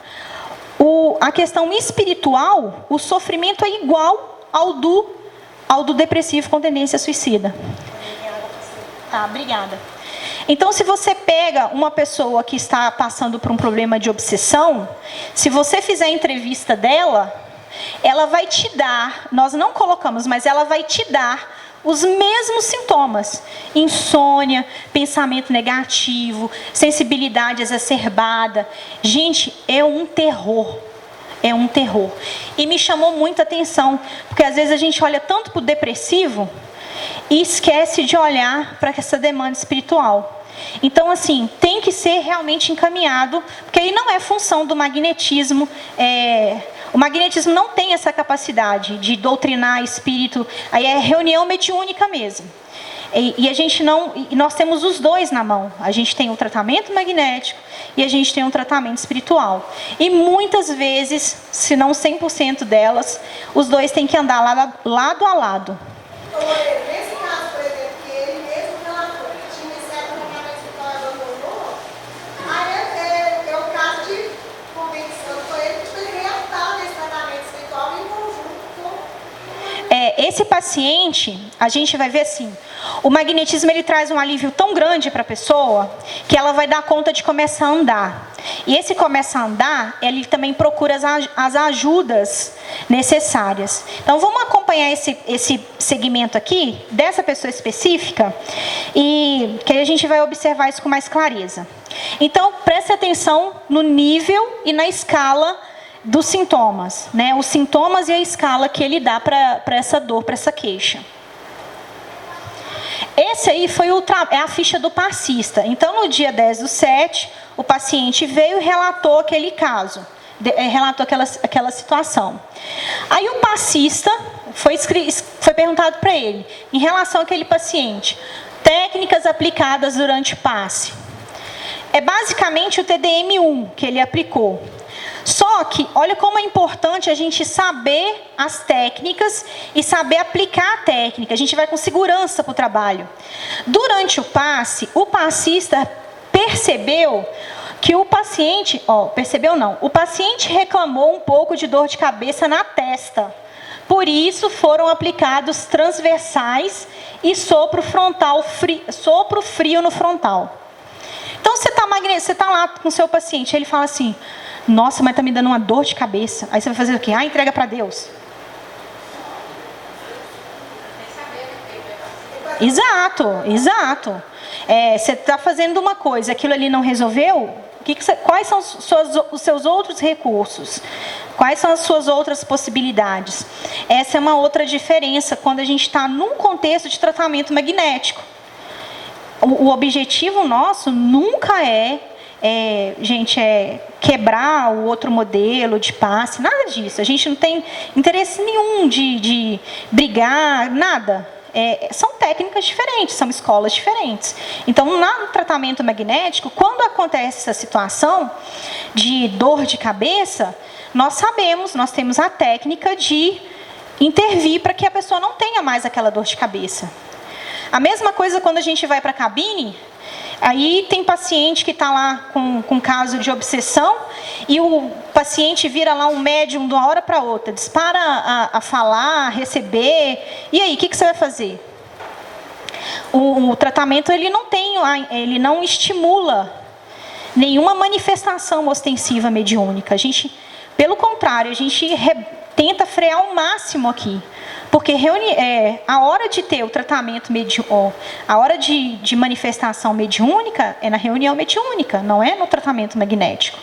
a questão espiritual, o sofrimento é igual ao do ao do depressivo com tendência suicida. Tá, obrigada. Então, se você pega uma pessoa que está passando por um problema de obsessão, se você fizer a entrevista dela, ela vai te dar, nós não colocamos, mas ela vai te dar os mesmos sintomas: insônia, pensamento negativo, sensibilidade exacerbada. Gente, é um terror. É um terror. E me chamou muita atenção, porque às vezes a gente olha tanto para o depressivo e esquece de olhar para essa demanda espiritual. Então, assim, tem que ser realmente encaminhado, porque aí não é função do magnetismo. O magnetismo não tem essa capacidade de doutrinar espírito, aí é reunião mediúnica mesmo. E a gente não, e nós temos os dois na mão. A gente tem o tratamento magnético e a gente tem um tratamento espiritual. E muitas vezes, se não 100% delas, os dois têm que andar lado a lado. Nesse caso, por exemplo, que ele mesmo relatou que tinha iniciado o tratamento espiritual e abandonou, aí é o caso de convenção com ele, que ele reatar nesse tratamento espiritual em conjunto com... Esse paciente, a gente vai ver assim, o magnetismo ele traz um alívio tão grande para a pessoa que ela vai dar conta de começar a andar. E esse começa a andar, ele também procura as ajudas necessárias. Então vamos acompanhar esse segmento aqui, dessa pessoa específica, e que aí a gente vai observar isso com mais clareza. Então preste atenção no nível e na escala dos sintomas, né? Os sintomas e a escala que ele dá para essa dor, para essa queixa. Esse aí foi é a ficha do passista. Então, no dia 10/7, o paciente veio e relatou aquele caso, relatou aquela situação. Aí o passista foi perguntado para ele, em relação àquele paciente, técnicas aplicadas durante o passe. É basicamente o TDM-1 que ele aplicou. Só que, olha como é importante a gente saber as técnicas e saber aplicar a técnica. A gente vai com segurança para o trabalho. Durante o passe, o passista percebeu que o paciente... percebeu não. O paciente reclamou um pouco de dor de cabeça na testa. Por isso, foram aplicados transversais e sopro frio no frontal. Então, você está lá com o seu paciente, ele fala assim... Nossa, mas está me dando uma dor de cabeça. Aí você vai fazer o quê? Entrega para Deus. Exato. Você está fazendo uma coisa, aquilo ali não resolveu? Quais são os seus outros recursos? Quais são as suas outras possibilidades? Essa é uma outra diferença quando a gente está num contexto de tratamento magnético. O objetivo nosso nunca é quebrar o outro modelo de passe, nada disso. A gente não tem interesse nenhum de brigar, nada. São técnicas diferentes, são escolas diferentes. Então, no tratamento magnético, quando acontece essa situação de dor de cabeça, nós temos a técnica de intervir para que a pessoa não tenha mais aquela dor de cabeça. A mesma coisa quando a gente vai para a cabine. Aí tem paciente que está lá com caso de obsessão e o paciente vira lá um médium de uma hora para outra, dispara a falar, a receber. E aí, o que você vai fazer? O tratamento ele não estimula nenhuma manifestação ostensiva mediúnica. Pelo contrário, a gente tenta frear ao máximo aqui. Porque a hora de ter o tratamento a hora de manifestação mediúnica é na reunião mediúnica, não é no tratamento magnético.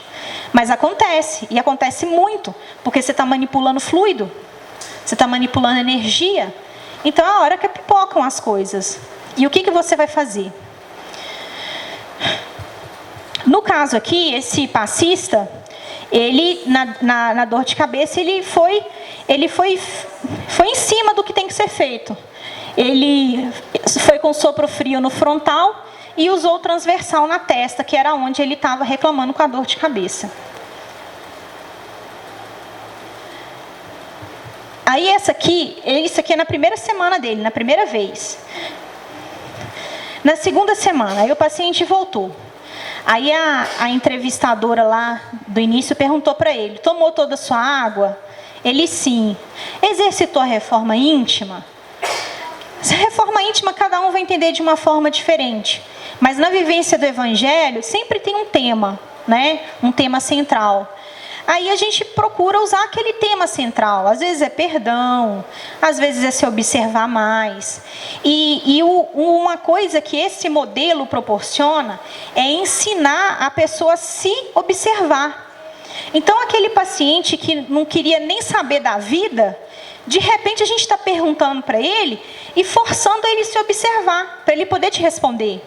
Mas acontece, e acontece muito, porque você está manipulando fluido, você está manipulando energia. Então é a hora que pipocam as coisas. E o que você vai fazer? No caso aqui, esse passista, ele, na dor de cabeça, ele foi em cima do que tem que ser feito. Ele foi com sopro frio no frontal e usou o transversal na testa, que era onde ele estava reclamando com a dor de cabeça. Aí isso aqui é na primeira semana dele, na primeira vez. Na segunda semana, aí o paciente voltou. Aí a entrevistadora lá do início perguntou para ele, tomou toda a sua água? Ele sim. Exercitou a reforma íntima? Essa reforma íntima, cada um vai entender de uma forma diferente. Mas na vivência do Evangelho, sempre tem um tema, né? Um tema central. Aí a gente procura usar aquele tema central. Às vezes é perdão, às vezes é se observar mais. Uma coisa que esse modelo proporciona é ensinar a pessoa a se observar. Então, aquele paciente que não queria nem saber da vida, de repente a gente está perguntando para ele e forçando ele a se observar, para ele poder te responder.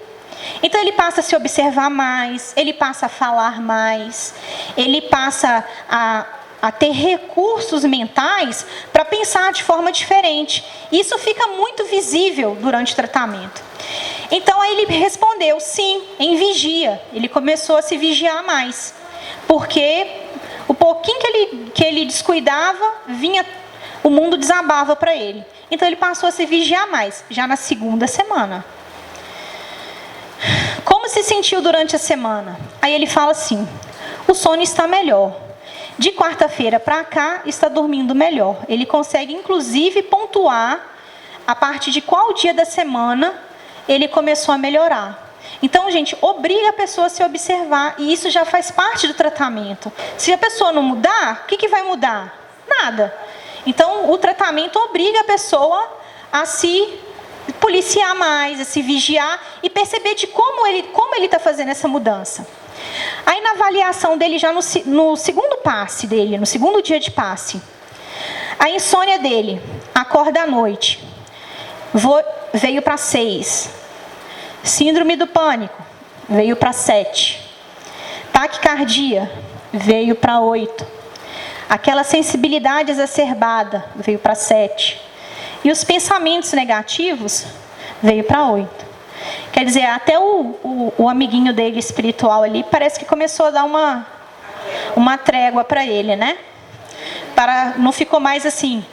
Então ele passa a se observar mais, ele passa a falar mais, ele passa a ter recursos mentais para pensar de forma diferente. Isso fica muito visível durante o tratamento. Então aí ele respondeu sim, em vigia. Ele começou a se vigiar mais, porque o pouquinho que ele descuidava, o mundo desabava para ele. Então ele passou a se vigiar mais, já na segunda semana. Como se sentiu durante a semana? Aí ele fala assim: o sono está melhor. De quarta-feira para cá, está dormindo melhor. Ele consegue, inclusive, pontuar a partir de qual dia da semana ele começou a melhorar. Então, gente, obriga a pessoa a se observar. E isso já faz parte do tratamento. Se a pessoa não mudar, o que vai mudar? Nada. Então, o tratamento obriga a pessoa a se policiar mais, a se vigiar e perceber de como ele está fazendo essa mudança. Aí na avaliação dele, já no segundo passe dele, no segundo dia de passe, a insônia dele, acorda à noite, veio para 6. Síndrome do pânico, veio para 7. Taquicardia, veio para 8. Aquela sensibilidade exacerbada, veio para 7. E os pensamentos negativos veio para 8. Quer dizer, até o amiguinho dele espiritual ali parece que começou a dar uma trégua para ele, né? Não ficou mais assim: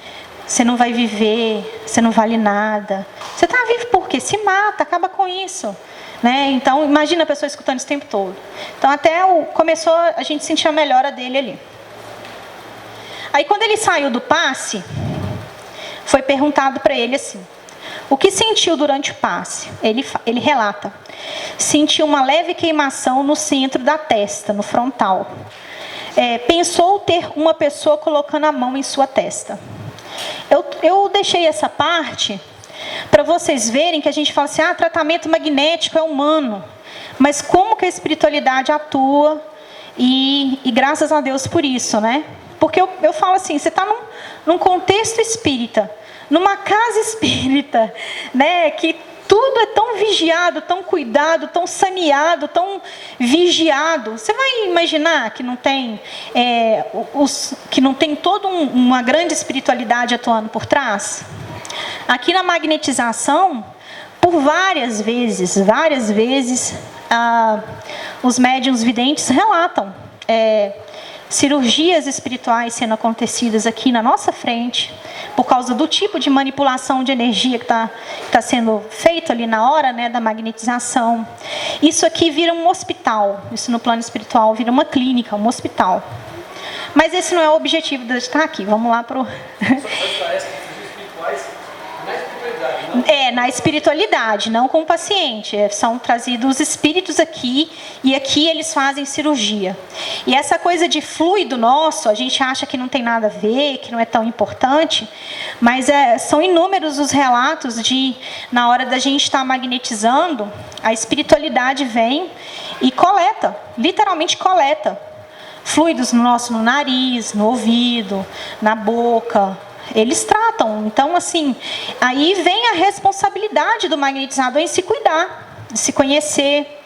você não vai viver, você não vale nada. Você está vivo por quê? Se mata, acaba com isso. Né? Então, imagina a pessoa escutando isso o tempo todo. Então, começou a gente sentir a melhora dele ali. Aí, quando ele saiu do passe, foi perguntado para ele assim: o que sentiu durante o passe? Ele relata: sentiu uma leve queimação no centro da testa, no frontal. Pensou ter uma pessoa colocando a mão em sua testa. Eu deixei essa parte para vocês verem que a gente fala assim: tratamento magnético é humano. Mas como que a espiritualidade atua, e graças a Deus por isso, né? Porque eu falo assim, você está num contexto espírita, numa casa espírita, né, que tudo é tão vigiado, tão cuidado, tão saneado, tão vigiado. Você vai imaginar que não tem, que não tem toda uma grande espiritualidade atuando por trás? Aqui na magnetização, por várias vezes, os médiuns videntes relatam cirurgias espirituais sendo acontecidas aqui na nossa frente, por causa do tipo de manipulação de energia que está sendo feito ali na hora, né, da magnetização. Isso aqui vira um hospital, isso no plano espiritual vira uma clínica, um hospital. Mas esse não é o objetivo de estar aqui. Vamos lá para o... na espiritualidade, não com o paciente. São trazidos os espíritos aqui, e aqui eles fazem cirurgia. E essa coisa de fluido nosso, a gente acha que não tem nada a ver, que não é tão importante, mas são inúmeros os relatos de, na hora da gente estar magnetizando, a espiritualidade vem e coleta, literalmente coleta, fluidos no nariz, no ouvido, na boca. Eles tratam. Então, assim, aí vem a responsabilidade do magnetizador em se cuidar, de se conhecer,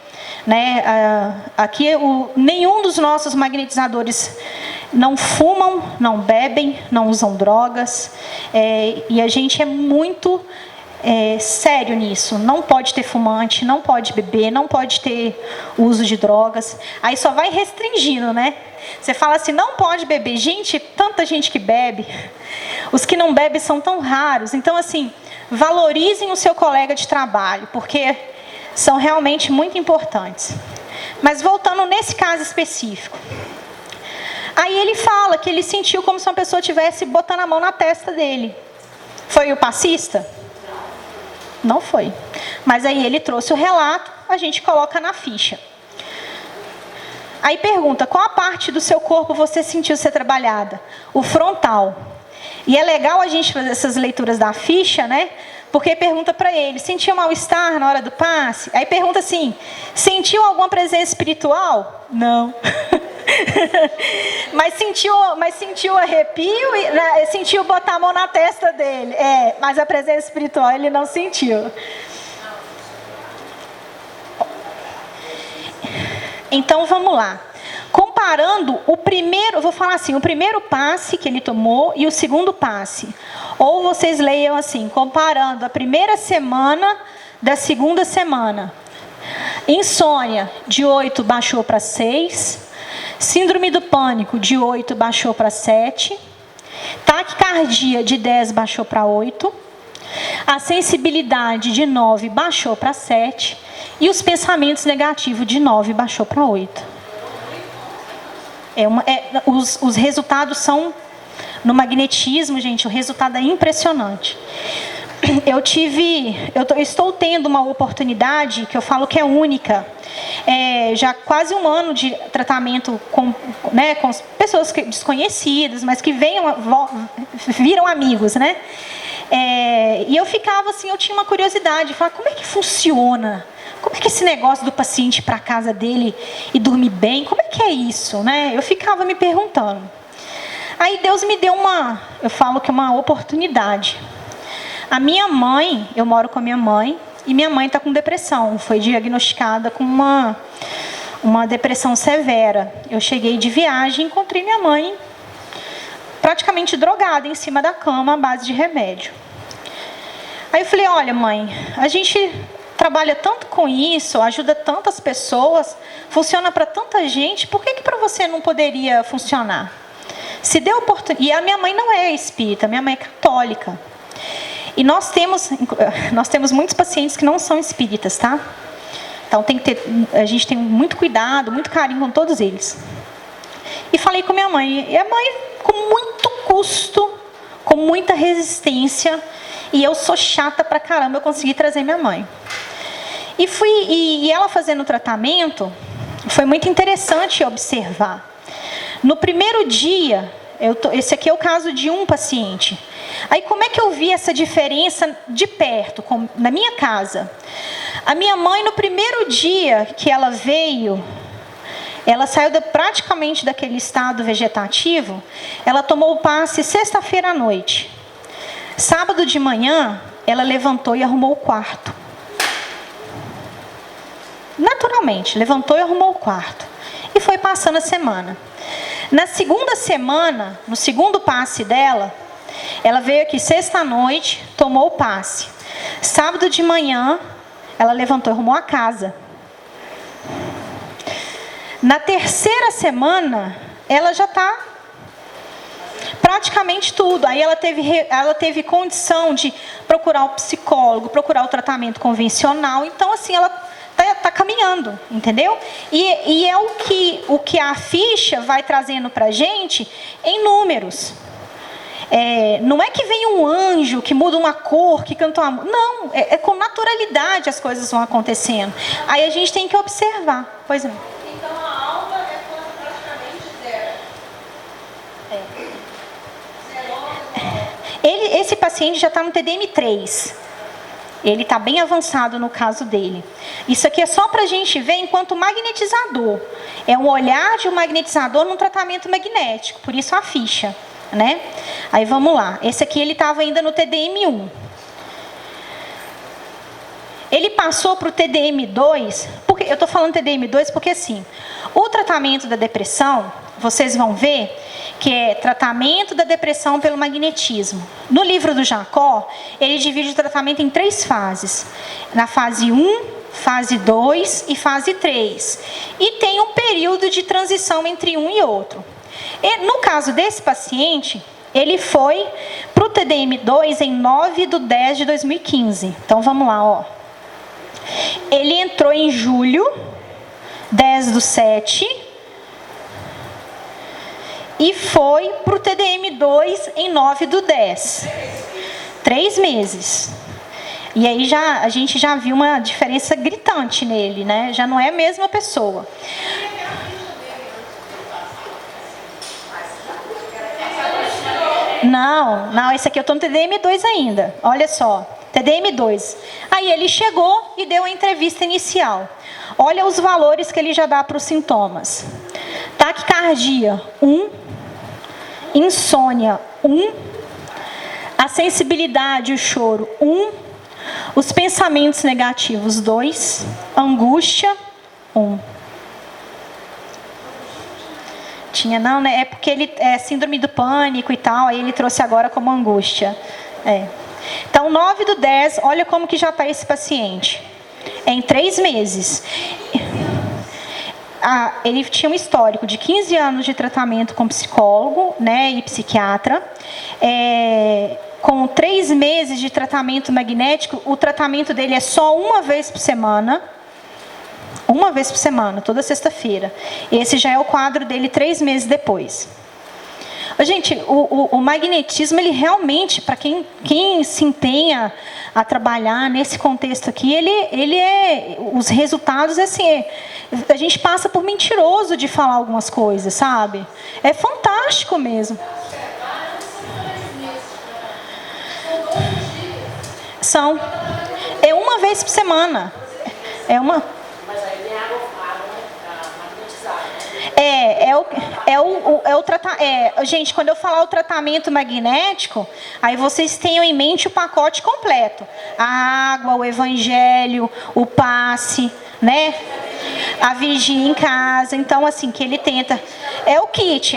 né? Aqui, nenhum dos nossos magnetizadores não fumam, não bebem, não usam drogas. E a gente é muito sério nisso. Não pode ter fumante, não pode beber, não pode ter uso de drogas. Aí só vai restringindo, né? Você fala assim, não pode beber. Gente, tanta gente que bebe. Os que não bebem são tão raros. Então, assim, valorizem o seu colega de trabalho, porque são realmente muito importantes. Mas voltando nesse caso específico. Aí ele fala que ele sentiu como se uma pessoa estivesse botando a mão na testa dele. Foi o passista? não foi. Mas aí ele trouxe o relato, a gente coloca na ficha. Aí pergunta, qual a parte do seu corpo você sentiu ser trabalhada? O frontal. E é legal a gente fazer essas leituras da ficha, né? Porque pergunta para ele, sentiu mal-estar na hora do passe? Aí pergunta assim, sentiu alguma presença espiritual? Não. mas sentiu arrepio, e sentiu botar a mão na testa dele. Mas a presença espiritual ele não sentiu. Então vamos lá. Comparando o primeiro, eu vou falar assim, o primeiro passe que ele tomou e o segundo passe. Ou vocês leiam assim, comparando a primeira semana da segunda semana. Insônia, de 8 baixou para 6. Síndrome do pânico, de 8 baixou para 7. Taquicardia, de 10 baixou para 8. A sensibilidade, de 9 baixou para 7. E os pensamentos negativos, de 9 baixou para 8. Os resultados são, no magnetismo, gente, o resultado é impressionante. Eu estou tendo uma oportunidade que eu falo que é única. Já quase um ano de tratamento com pessoas desconhecidas, mas que viram amigos, né? E eu ficava assim, eu tinha uma curiosidade, falar, como é que funciona? Como é que esse negócio do paciente ir para a casa dele e dormir bem, como é que é isso, né? Eu ficava me perguntando. Aí Deus me deu uma oportunidade. A minha mãe, eu moro com a minha mãe, e minha mãe está com depressão. Foi diagnosticada com uma depressão severa. Eu cheguei de viagem e encontrei minha mãe praticamente drogada em cima da cama à base de remédio. Aí eu falei, olha mãe, a gente trabalha tanto com isso, ajuda tantas pessoas, funciona para tanta gente, por que para você não poderia funcionar? Se deu oportunidade. E a minha mãe não é espírita, minha mãe é católica. E nós temos muitos pacientes que não são espíritas, tá? Então a gente tem muito cuidado, muito carinho com todos eles. E falei com minha mãe, e a mãe com muito custo, com muita resistência, e eu sou chata pra caramba, eu consegui trazer minha mãe. E ela fazendo o tratamento, foi muito interessante observar. No primeiro dia, esse aqui é o caso de um paciente. Aí como é que eu vi essa diferença de perto, na minha casa? A minha mãe, no primeiro dia que ela veio, ela saiu praticamente daquele estado vegetativo, ela tomou o passe sexta-feira à noite. Sábado de manhã, ela levantou e arrumou o quarto. Naturalmente, levantou e arrumou o quarto. E foi passando a semana. Na segunda semana, no segundo passe dela, ela veio aqui sexta à noite, tomou o passe. Sábado de manhã, ela levantou e arrumou a casa. Na terceira semana, ela já está praticamente tudo. Aí ela teve condição de procurar um psicólogo, procurar o tratamento convencional. Então, assim, ela está caminhando, entendeu? E é o que a ficha vai trazendo para a gente em números. Não é que vem um anjo que muda uma cor, que canta uma música. Não, é com naturalidade as coisas vão acontecendo. Aí a gente tem que observar. Pois não. Então a alma é praticamente zero. Esse paciente já está no TDM3. Ele está bem avançado no caso dele. Isso aqui é só para a gente ver enquanto magnetizador. É um olhar de um magnetizador num tratamento magnético. Por isso a ficha. Né? Aí vamos lá. Esse aqui ele estava ainda no TDM1. Ele passou para o TDM2. Eu estou falando TDM2 porque assim, o tratamento da depressão, vocês vão ver que é tratamento da depressão pelo magnetismo. No livro do Jacó, ele divide o tratamento em 3 fases. Na fase 1, fase 2 e fase 3. E tem um período de transição entre um e outro. E no caso desse paciente, ele foi para o TDM2 em 9/10/2015. Então vamos lá, ó. Ele entrou em julho, 10/7, e foi para o TDM2 em 9/10. 3 meses. E aí a gente já viu uma diferença gritante nele, né? Já não é a mesma pessoa. Não, esse aqui eu estou no TDM2 ainda. Olha só, TDM2. Aí ele chegou e deu a entrevista inicial. Olha os valores que ele já dá para os sintomas. Taquicardia, 1. Insônia, 1. A sensibilidade, o choro, 1. Os pensamentos negativos, 2. Angústia, 1. Tinha, não, né? É porque ele é síndrome do pânico e tal, aí ele trouxe agora como angústia. Então, 9/10, olha como que já está esse paciente. Em 3 meses. Ele tinha um histórico de 15 anos de tratamento com psicólogo, né, e psiquiatra. Com 3 meses de tratamento magnético, o tratamento dele é só uma vez por semana. Uma vez por semana, toda sexta-feira. Esse já é o quadro dele 3 meses depois. Gente, o magnetismo, ele realmente, para quem se empenha a trabalhar nesse contexto aqui, ele é... Os resultados, assim, a gente passa por mentiroso de falar algumas coisas, sabe? É fantástico mesmo. São. É uma vez por semana. É uma... Mas aí tem água magnetizada. Gente, quando eu falar o tratamento magnético, aí vocês tenham em mente o pacote completo. A água, o evangelho, o passe, né? A vigia em casa. Então, assim, que ele tenta... É um kit.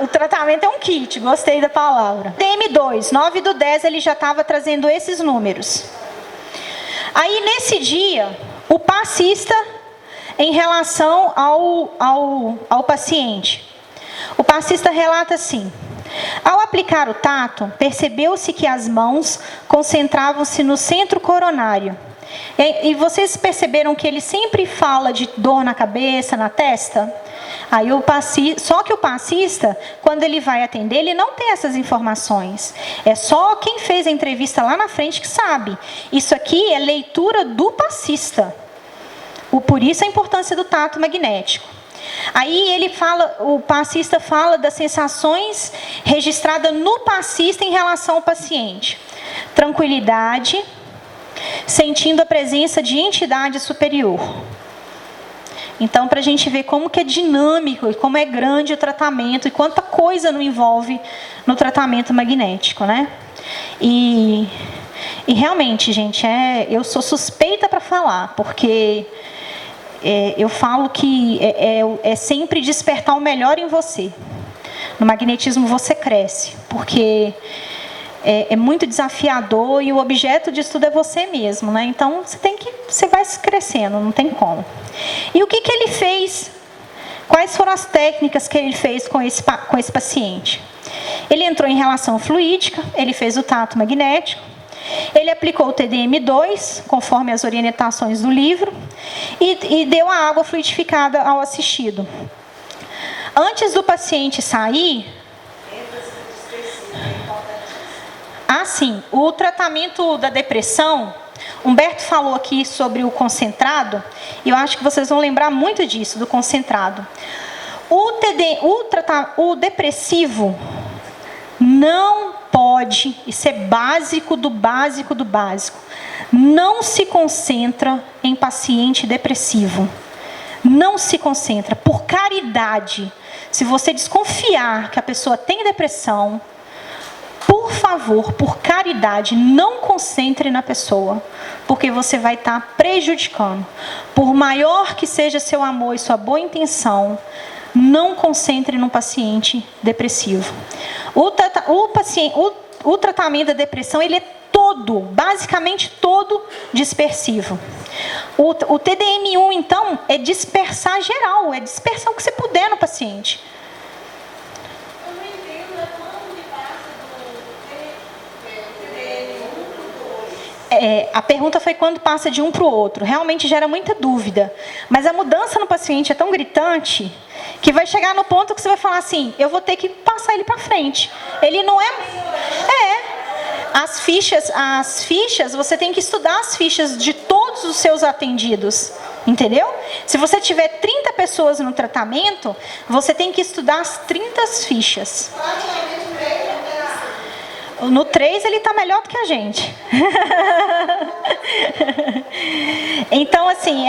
O tratamento é um kit. Gostei da palavra. DM2, 9/10, ele já estava trazendo esses números. Aí, nesse dia, o passista, em relação ao paciente. O passista relata assim: ao aplicar o tato, percebeu-se que as mãos concentravam-se no centro coronário. E vocês perceberam que ele sempre fala de dor na cabeça, na testa? Aí só que o passista, quando ele vai atender, ele não tem essas informações. É só quem fez a entrevista lá na frente que sabe. Isso aqui é leitura do passista. Por isso a importância do tato magnético. Aí o passista fala das sensações registradas no passista em relação ao paciente. Tranquilidade, sentindo a presença de entidade superior. Então, para a gente ver como que é dinâmico e como é grande o tratamento e quanta coisa não envolve no tratamento magnético, né? E realmente, gente, eu sou suspeita para falar, porque eu falo que é sempre despertar o melhor em você. No magnetismo você cresce, porque é muito desafiador e o objeto de estudo é você mesmo, né? Então você vai crescendo, não tem como. E o que ele fez? Quais foram as técnicas que ele fez com esse paciente? Ele entrou em relação fluídica, ele fez o tato magnético, ele aplicou o TDM2, conforme as orientações do livro, e deu a água fluidificada ao assistido. Antes do paciente sair... sim, o tratamento da depressão, Humberto falou aqui sobre o concentrado, e eu acho que vocês vão lembrar muito disso, do concentrado. O depressivo não pode, isso é básico do básico do básico, não se concentra em paciente depressivo. Não se concentra. Por caridade, se você desconfiar que a pessoa tem depressão, por favor, por caridade, não concentre na pessoa, porque você vai estar prejudicando. Por maior que seja seu amor e sua boa intenção, não concentre no paciente depressivo. O tratamento da depressão, ele é todo, basicamente todo dispersivo. O TDM1, então, é dispersar geral, é dispersar o que você puder no paciente. Eu não entendo quando que passa do TDM1 para o 2. A pergunta foi quando passa de um para o outro. Realmente gera muita dúvida. Mas a mudança no paciente é tão gritante que vai chegar no ponto que você vai falar assim, eu vou ter que passar ele para frente. Ele não é... As fichas, você tem que estudar as fichas de todos os seus atendidos, entendeu? Se você tiver 30 pessoas no tratamento, você tem que estudar as 30 fichas. No 3 ele está melhor do que a gente. Então, assim,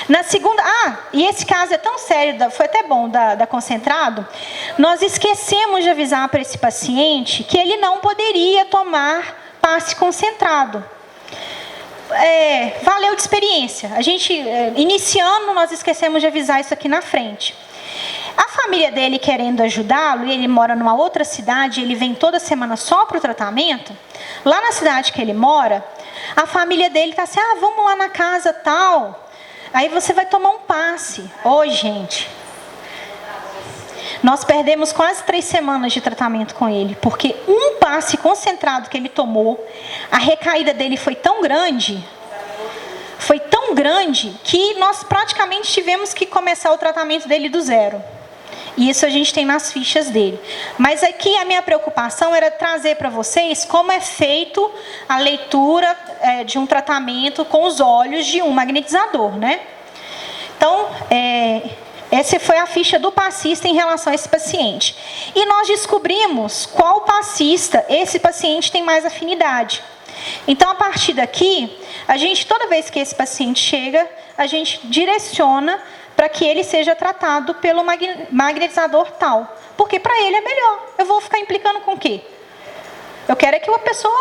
na segunda... e esse caso é tão sério, foi até bom da Concentrado, nós esquecemos de avisar para esse paciente que ele não poderia tomar passe concentrado. Valeu de experiência. A gente, iniciando, nós esquecemos de avisar isso aqui na frente. A família dele querendo ajudá-lo, ele mora numa outra cidade, ele vem toda semana só para o tratamento. Lá na cidade que ele mora, a família dele está assim, vamos lá na casa tal. Aí você vai tomar um passe. Gente, nós perdemos quase 3 semanas de tratamento com ele, porque um passe concentrado que ele tomou, a recaída dele foi tão grande que nós praticamente tivemos que começar o tratamento dele do zero. E isso a gente tem nas fichas dele. Mas aqui a minha preocupação era trazer para vocês como é feito a leitura de um tratamento com os olhos de um magnetizador, né? Então, essa foi a ficha do passista em relação a esse paciente. E nós descobrimos qual passista esse paciente tem mais afinidade. Então, a partir daqui, toda vez que esse paciente chega, a gente direciona para que ele seja tratado pelo magnetizador tal. Porque para ele é melhor. Eu vou ficar implicando com o quê? Eu quero que a pessoa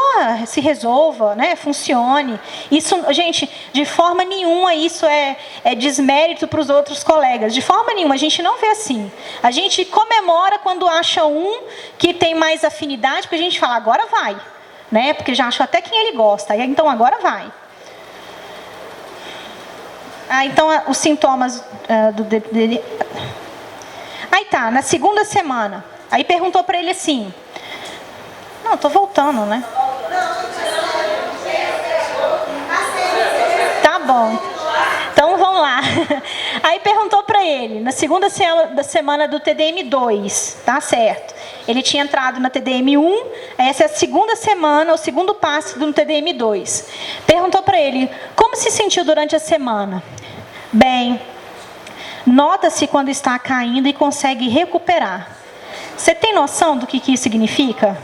se resolva, né? Funcione. Isso, gente, de forma nenhuma isso é desmérito para os outros colegas. De forma nenhuma, a gente não vê assim. A gente comemora quando acha um que tem mais afinidade, porque a gente fala, agora vai. Né? Porque já achou até quem ele gosta. Então, agora vai. Então, os sintomas dele... Aí tá, na segunda semana. Aí perguntou para ele assim... Não, tô voltando, né? Tá bom. Então, vamos lá. Aí perguntou para ele, na segunda semana do TDM2, tá certo? Ele tinha entrado na TDM1, essa é a segunda semana, o segundo passo do TDM2. Perguntou para ele, como se sentiu durante a semana? Bem, nota-se quando está caindo e consegue recuperar. Você tem noção do que isso significa?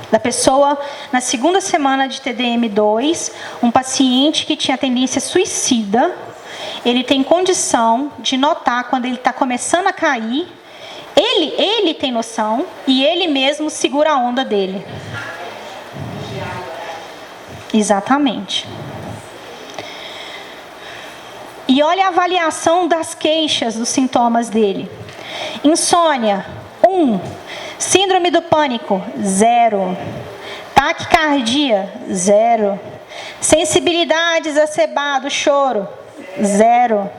Da pessoa, na segunda semana de TDM2, um paciente que tinha tendência suicida, ele tem condição de notar quando ele está começando a cair, ele tem noção e ele mesmo segura a onda dele. Exatamente. E olha a avaliação das queixas, dos sintomas dele. Insônia, 1. Síndrome do pânico, 0. Taquicardia, 0. Sensibilidade exacerbada, choro, 0.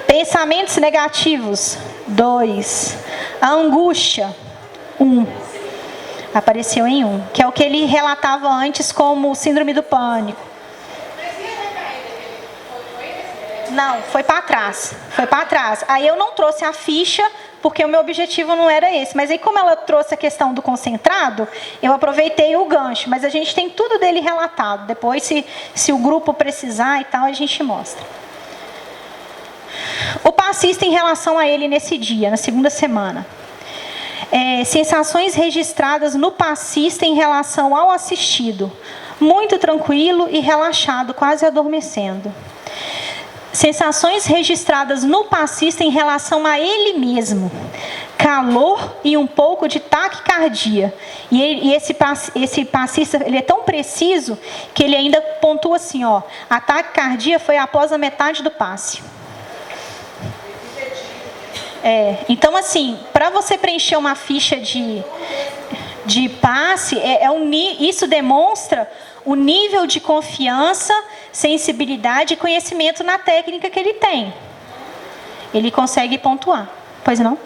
Pensamentos negativos, 2. A angústia, 1. Apareceu em 1, que é o que ele relatava antes como síndrome do pânico. Não, foi para trás. Foi para trás. Aí eu não trouxe a ficha, porque o meu objetivo não era esse. Mas aí, como ela trouxe a questão do concentrado, eu aproveitei o gancho. Mas a gente tem tudo dele relatado. Depois, se o grupo precisar e tal, a gente mostra. O passista em relação a ele nesse dia, na segunda semana. Sensações registradas no passista em relação ao assistido. Muito tranquilo e relaxado, quase adormecendo. Sensações registradas no passista em relação a ele mesmo. Calor e um pouco de taquicardia. E esse passista, ele é tão preciso que ele ainda pontua assim, a taquicardia foi após a metade do passe. Então, assim, para você preencher uma ficha de passe, isso demonstra o nível de confiança, sensibilidade e conhecimento na técnica que ele tem. Ele consegue pontuar. Pois não?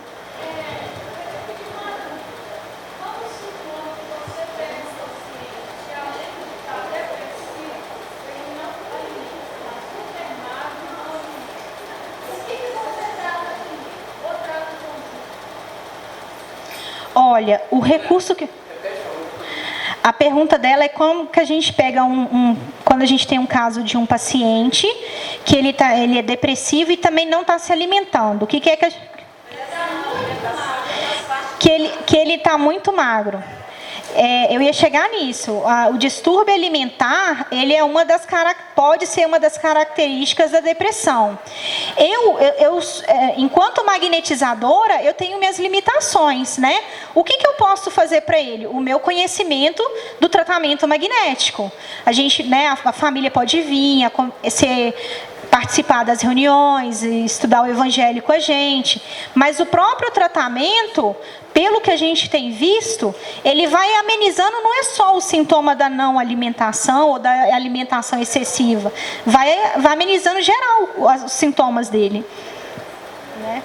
Olha, o recurso que... A pergunta dela é como que a gente pega quando a gente tem um caso de um paciente que ele é depressivo e também não está se alimentando. O que é que ele está muito magro. Eu ia chegar nisso. O distúrbio alimentar, ele é pode ser uma das características da depressão. Enquanto magnetizadora, eu tenho minhas limitações, né? O que eu posso fazer para ele? O meu conhecimento do tratamento magnético. A gente, né? A família pode vir, participar das reuniões, estudar o evangelho com a gente, mas o próprio tratamento, pelo que a gente tem visto, ele vai amenizando, não é só o sintoma da não alimentação ou da alimentação excessiva, vai amenizando geral os sintomas dele, né?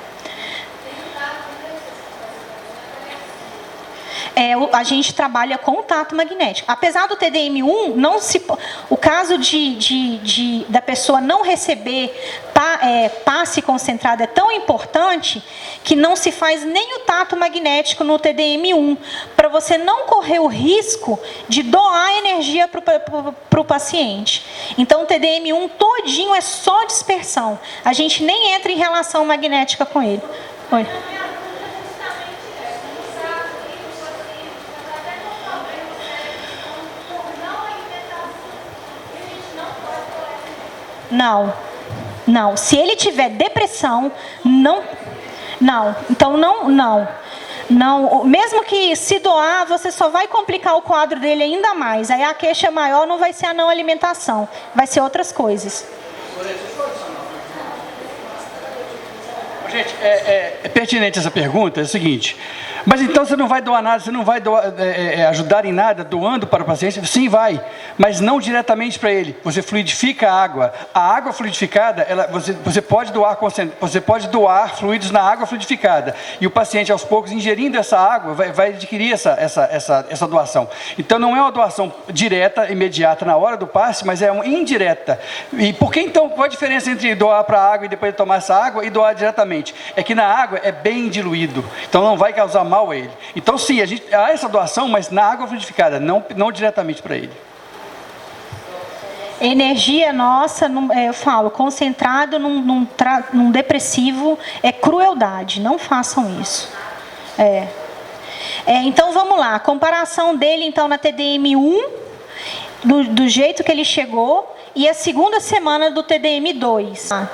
A gente trabalha com o tato magnético. Apesar do TDM1, o caso da pessoa não receber passe concentrado é tão importante que não se faz nem o tato magnético no TDM1, para você não correr o risco de doar energia para o paciente. Então, o TDM1 todinho é só dispersão. A gente nem entra em relação magnética com ele. Oi. Não. Se ele tiver depressão, não. Então, não. Mesmo que se doar, você só vai complicar o quadro dele ainda mais. Aí a queixa maior não vai ser a não alimentação, vai ser outras coisas. Gente, é pertinente essa pergunta, é o seguinte... Mas então você não vai doar nada, você não vai ajudar em nada doando para o paciente? Sim, vai, mas não diretamente para ele. Você fluidifica a água. A água fluidificada, você pode doar fluidos na água fluidificada. E o paciente, aos poucos, ingerindo essa água, vai adquirir essa doação. Então não é uma doação direta, imediata na hora do passe, mas é uma indireta. E por que então, qual a diferença entre doar para a água e depois tomar essa água e doar diretamente? É que na água é bem diluído, então não vai causar mal a ele. Então sim, há essa doação, mas na água fluidificada, não diretamente para ele. Energia nossa, eu falo, concentrado num depressivo é crueldade, não façam isso. Então vamos lá, a comparação dele então na TDM1, do jeito que ele chegou, e a segunda semana do TDM2.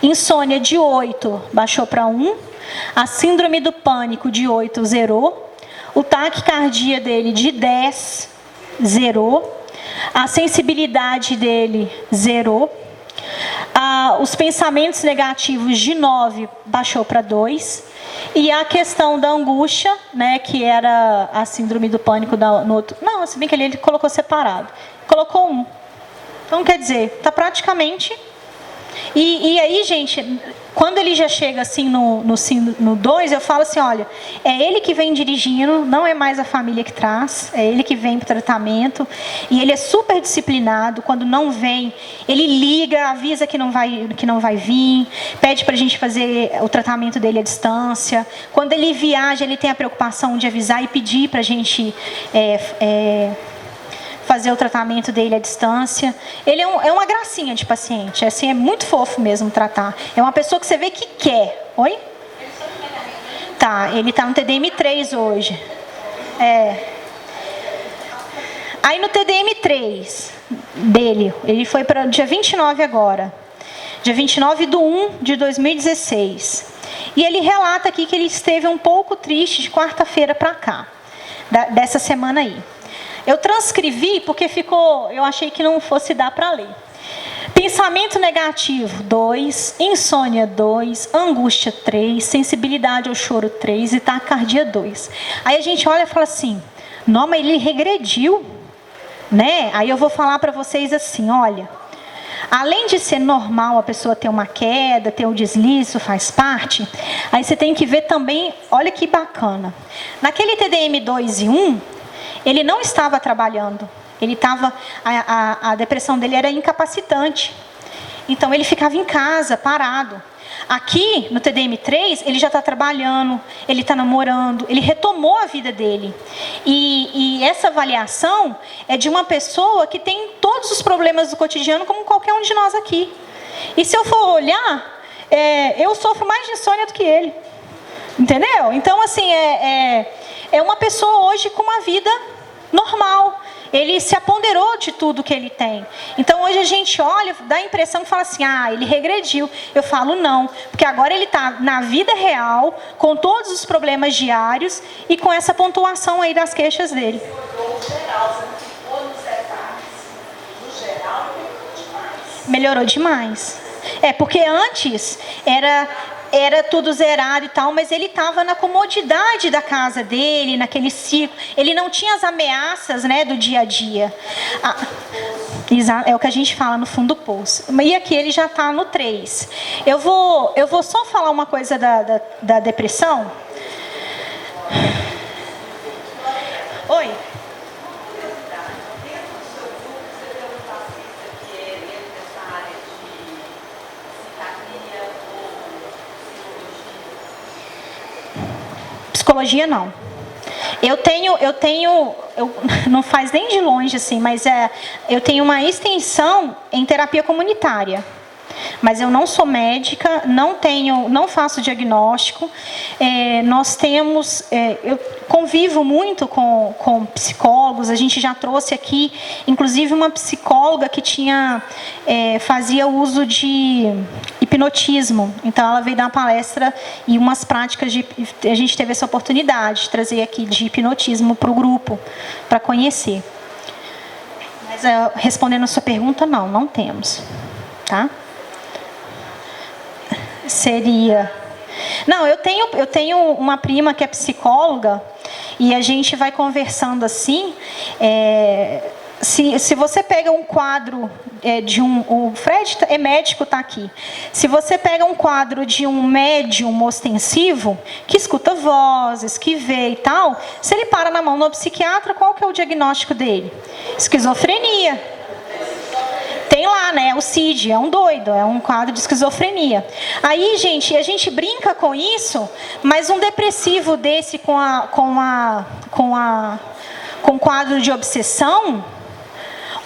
Insônia de 8 baixou para 1. A síndrome do pânico de 8 zerou. O taquicardia dele de 10 zerou. A sensibilidade dele zerou. Os pensamentos negativos de 9 baixou para 2. E a questão da angústia, né, que era a síndrome do pânico no outro. Não, se bem que ele colocou separado. Colocou 1. Então, quer dizer, está praticamente... E aí, gente, quando ele já chega assim no 2, eu falo assim, olha, é ele que vem dirigindo, não é mais a família que traz, é ele que vem para o tratamento, e ele é super disciplinado, quando não vem, ele liga, avisa que não vai vir, pede para a gente fazer o tratamento dele à distância, quando ele viaja, ele tem a preocupação de avisar e pedir para a gente... fazer o tratamento dele à distância. Ele é uma gracinha de paciente. Assim, é muito fofo mesmo tratar. É uma pessoa que você vê que quer. Oi? Tá, ele está no TDM3 hoje. Aí no TDM3 dele, ele foi para o dia 29 agora. Dia 29/1/2016. E ele relata aqui que ele esteve um pouco triste de quarta-feira para cá. Dessa semana aí. Eu transcrevi porque eu achei que não fosse dar para ler. Pensamento negativo, 2. Insônia, 2. Angústia, 3. Sensibilidade ao choro, 3. E taquicardia, 2. Aí a gente olha e fala assim, não, mas ele regrediu, né? Aí eu vou falar para vocês assim, olha, além de ser normal a pessoa ter uma queda, ter um deslize, isso faz parte, aí você tem que ver também, olha que bacana. Naquele TDM2 e 1, ele não estava trabalhando. A depressão dele era incapacitante. Então ele ficava em casa, parado. Aqui, no TDM3, ele já está trabalhando, ele está namorando, ele retomou a vida dele. E essa avaliação é de uma pessoa que tem todos os problemas do cotidiano, como qualquer um de nós aqui. E se eu for olhar, eu sofro mais de insônia do que ele. Entendeu? Então, assim, é uma pessoa hoje com uma vida normal. Ele se apoderou de tudo que ele tem. Então, hoje a gente olha, dá a impressão que fala assim, ele regrediu. Eu falo, não, porque agora ele está na vida real, com todos os problemas diários e com essa pontuação aí das queixas dele. Melhorou demais. Porque antes era tudo zerado e tal, mas ele estava na comodidade da casa dele, naquele ciclo. Ele não tinha as ameaças, né, do dia a dia. É o que a gente fala no fundo do poço. E aqui ele já está no 3. Eu vou só falar uma coisa da depressão. Oi? Psicologia não. Eu não faz nem de longe assim, mas eu tenho uma extensão em terapia comunitária. Mas eu não sou médica, não faço diagnóstico. Nós temos, eu convivo muito com psicólogos. A gente já trouxe aqui, inclusive, uma psicóloga que fazia uso de hipnotismo. Então, ela veio dar uma palestra e umas práticas a gente teve essa oportunidade de trazer aqui de hipnotismo para o grupo, para conhecer. Mas, respondendo a sua pergunta, não temos. Tá? Seria... Não, eu tenho uma prima que é psicóloga e a gente vai conversando assim. Se você pega um quadro o Fred é médico, está aqui. Se você pega um quadro de um médium ostensivo, que escuta vozes, que vê e tal, se ele para na mão do psiquiatra, qual que é o diagnóstico dele? Esquizofrenia. Tem lá, né? O CID, é um doido, é um quadro de esquizofrenia. Aí, gente, a gente brinca com isso, mas um depressivo desse com quadro de obsessão,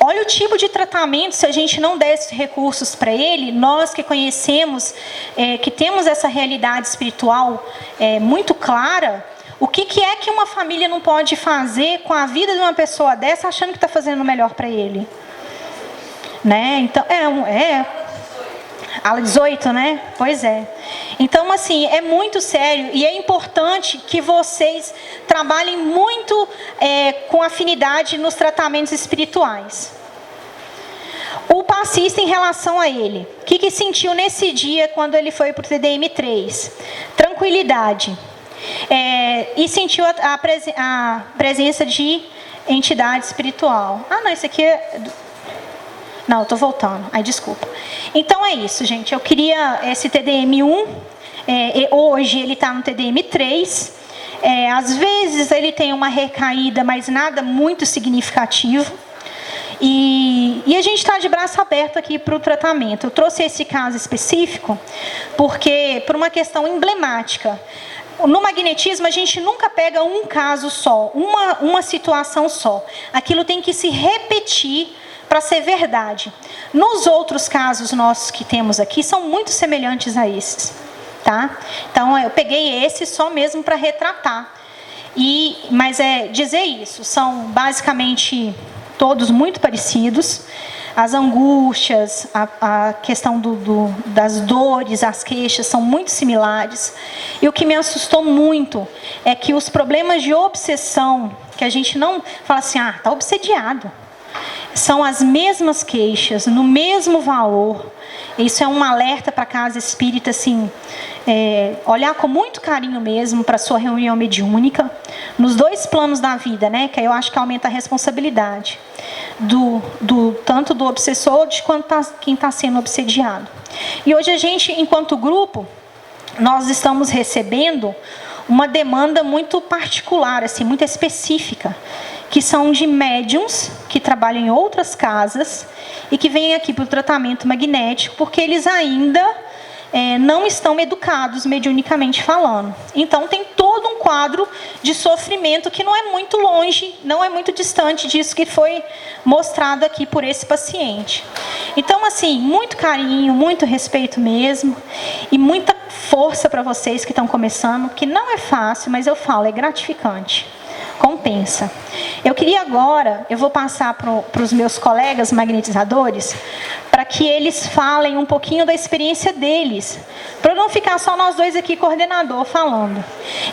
olha o tipo de tratamento, se a gente não desse recursos para ele, nós que conhecemos, que temos essa realidade espiritual muito clara, o que é que uma família não pode fazer com a vida de uma pessoa dessa, achando que está fazendo o melhor para ele? Né? Então, ala 18, né? Pois é. Então, assim, é muito sério e é importante que vocês trabalhem muito com afinidade nos tratamentos espirituais. O passista, em relação a ele, o que sentiu nesse dia quando ele foi para o TDM3? Tranquilidade. E sentiu a presença de entidade espiritual. Não, esse aqui é... Não, eu estou voltando. Desculpa. Então, é isso, gente. Eu queria esse TDM1. Hoje, ele está no TDM3. Às vezes, ele tem uma recaída, mas nada muito significativo. E a gente está de braço aberto aqui para o tratamento. Eu trouxe esse caso específico por uma questão emblemática. No magnetismo, a gente nunca pega um caso só, uma situação só. Aquilo tem que se repetir para ser verdade. Nos outros casos nossos que temos aqui, são muito semelhantes a esses. Tá? Então, eu peguei esse só mesmo para retratar. Mas dizer isso, são basicamente todos muito parecidos. As angústias, a questão das dores, as queixas são muito similares. E o que me assustou muito é que os problemas de obsessão, que a gente não fala assim, está obsediado. São as mesmas queixas, no mesmo valor. Isso é um alerta para a casa espírita, assim, olhar com muito carinho mesmo para a sua reunião mediúnica, nos dois planos da vida, né? Que eu acho que aumenta a responsabilidade, tanto do obsessor quanto quem está sendo obsediado. E hoje a gente, enquanto grupo, nós estamos recebendo uma demanda muito particular, assim, muito específica, que são de médiums que trabalham em outras casas e que vêm aqui para o tratamento magnético, porque eles ainda não estão educados mediunicamente falando. Então tem todo um quadro de sofrimento que não é muito longe, não é muito distante disso que foi mostrado aqui por esse paciente. Então, assim, muito carinho, muito respeito mesmo e muita força para vocês que estão começando, que não é fácil, mas eu falo, é gratificante. Compensa. Eu queria agora, eu vou passar para os meus colegas magnetizadores, para que eles falem um pouquinho da experiência deles, para não ficar só nós dois aqui, coordenador, falando.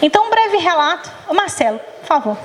Então, um breve relato. Marcelo, por favor.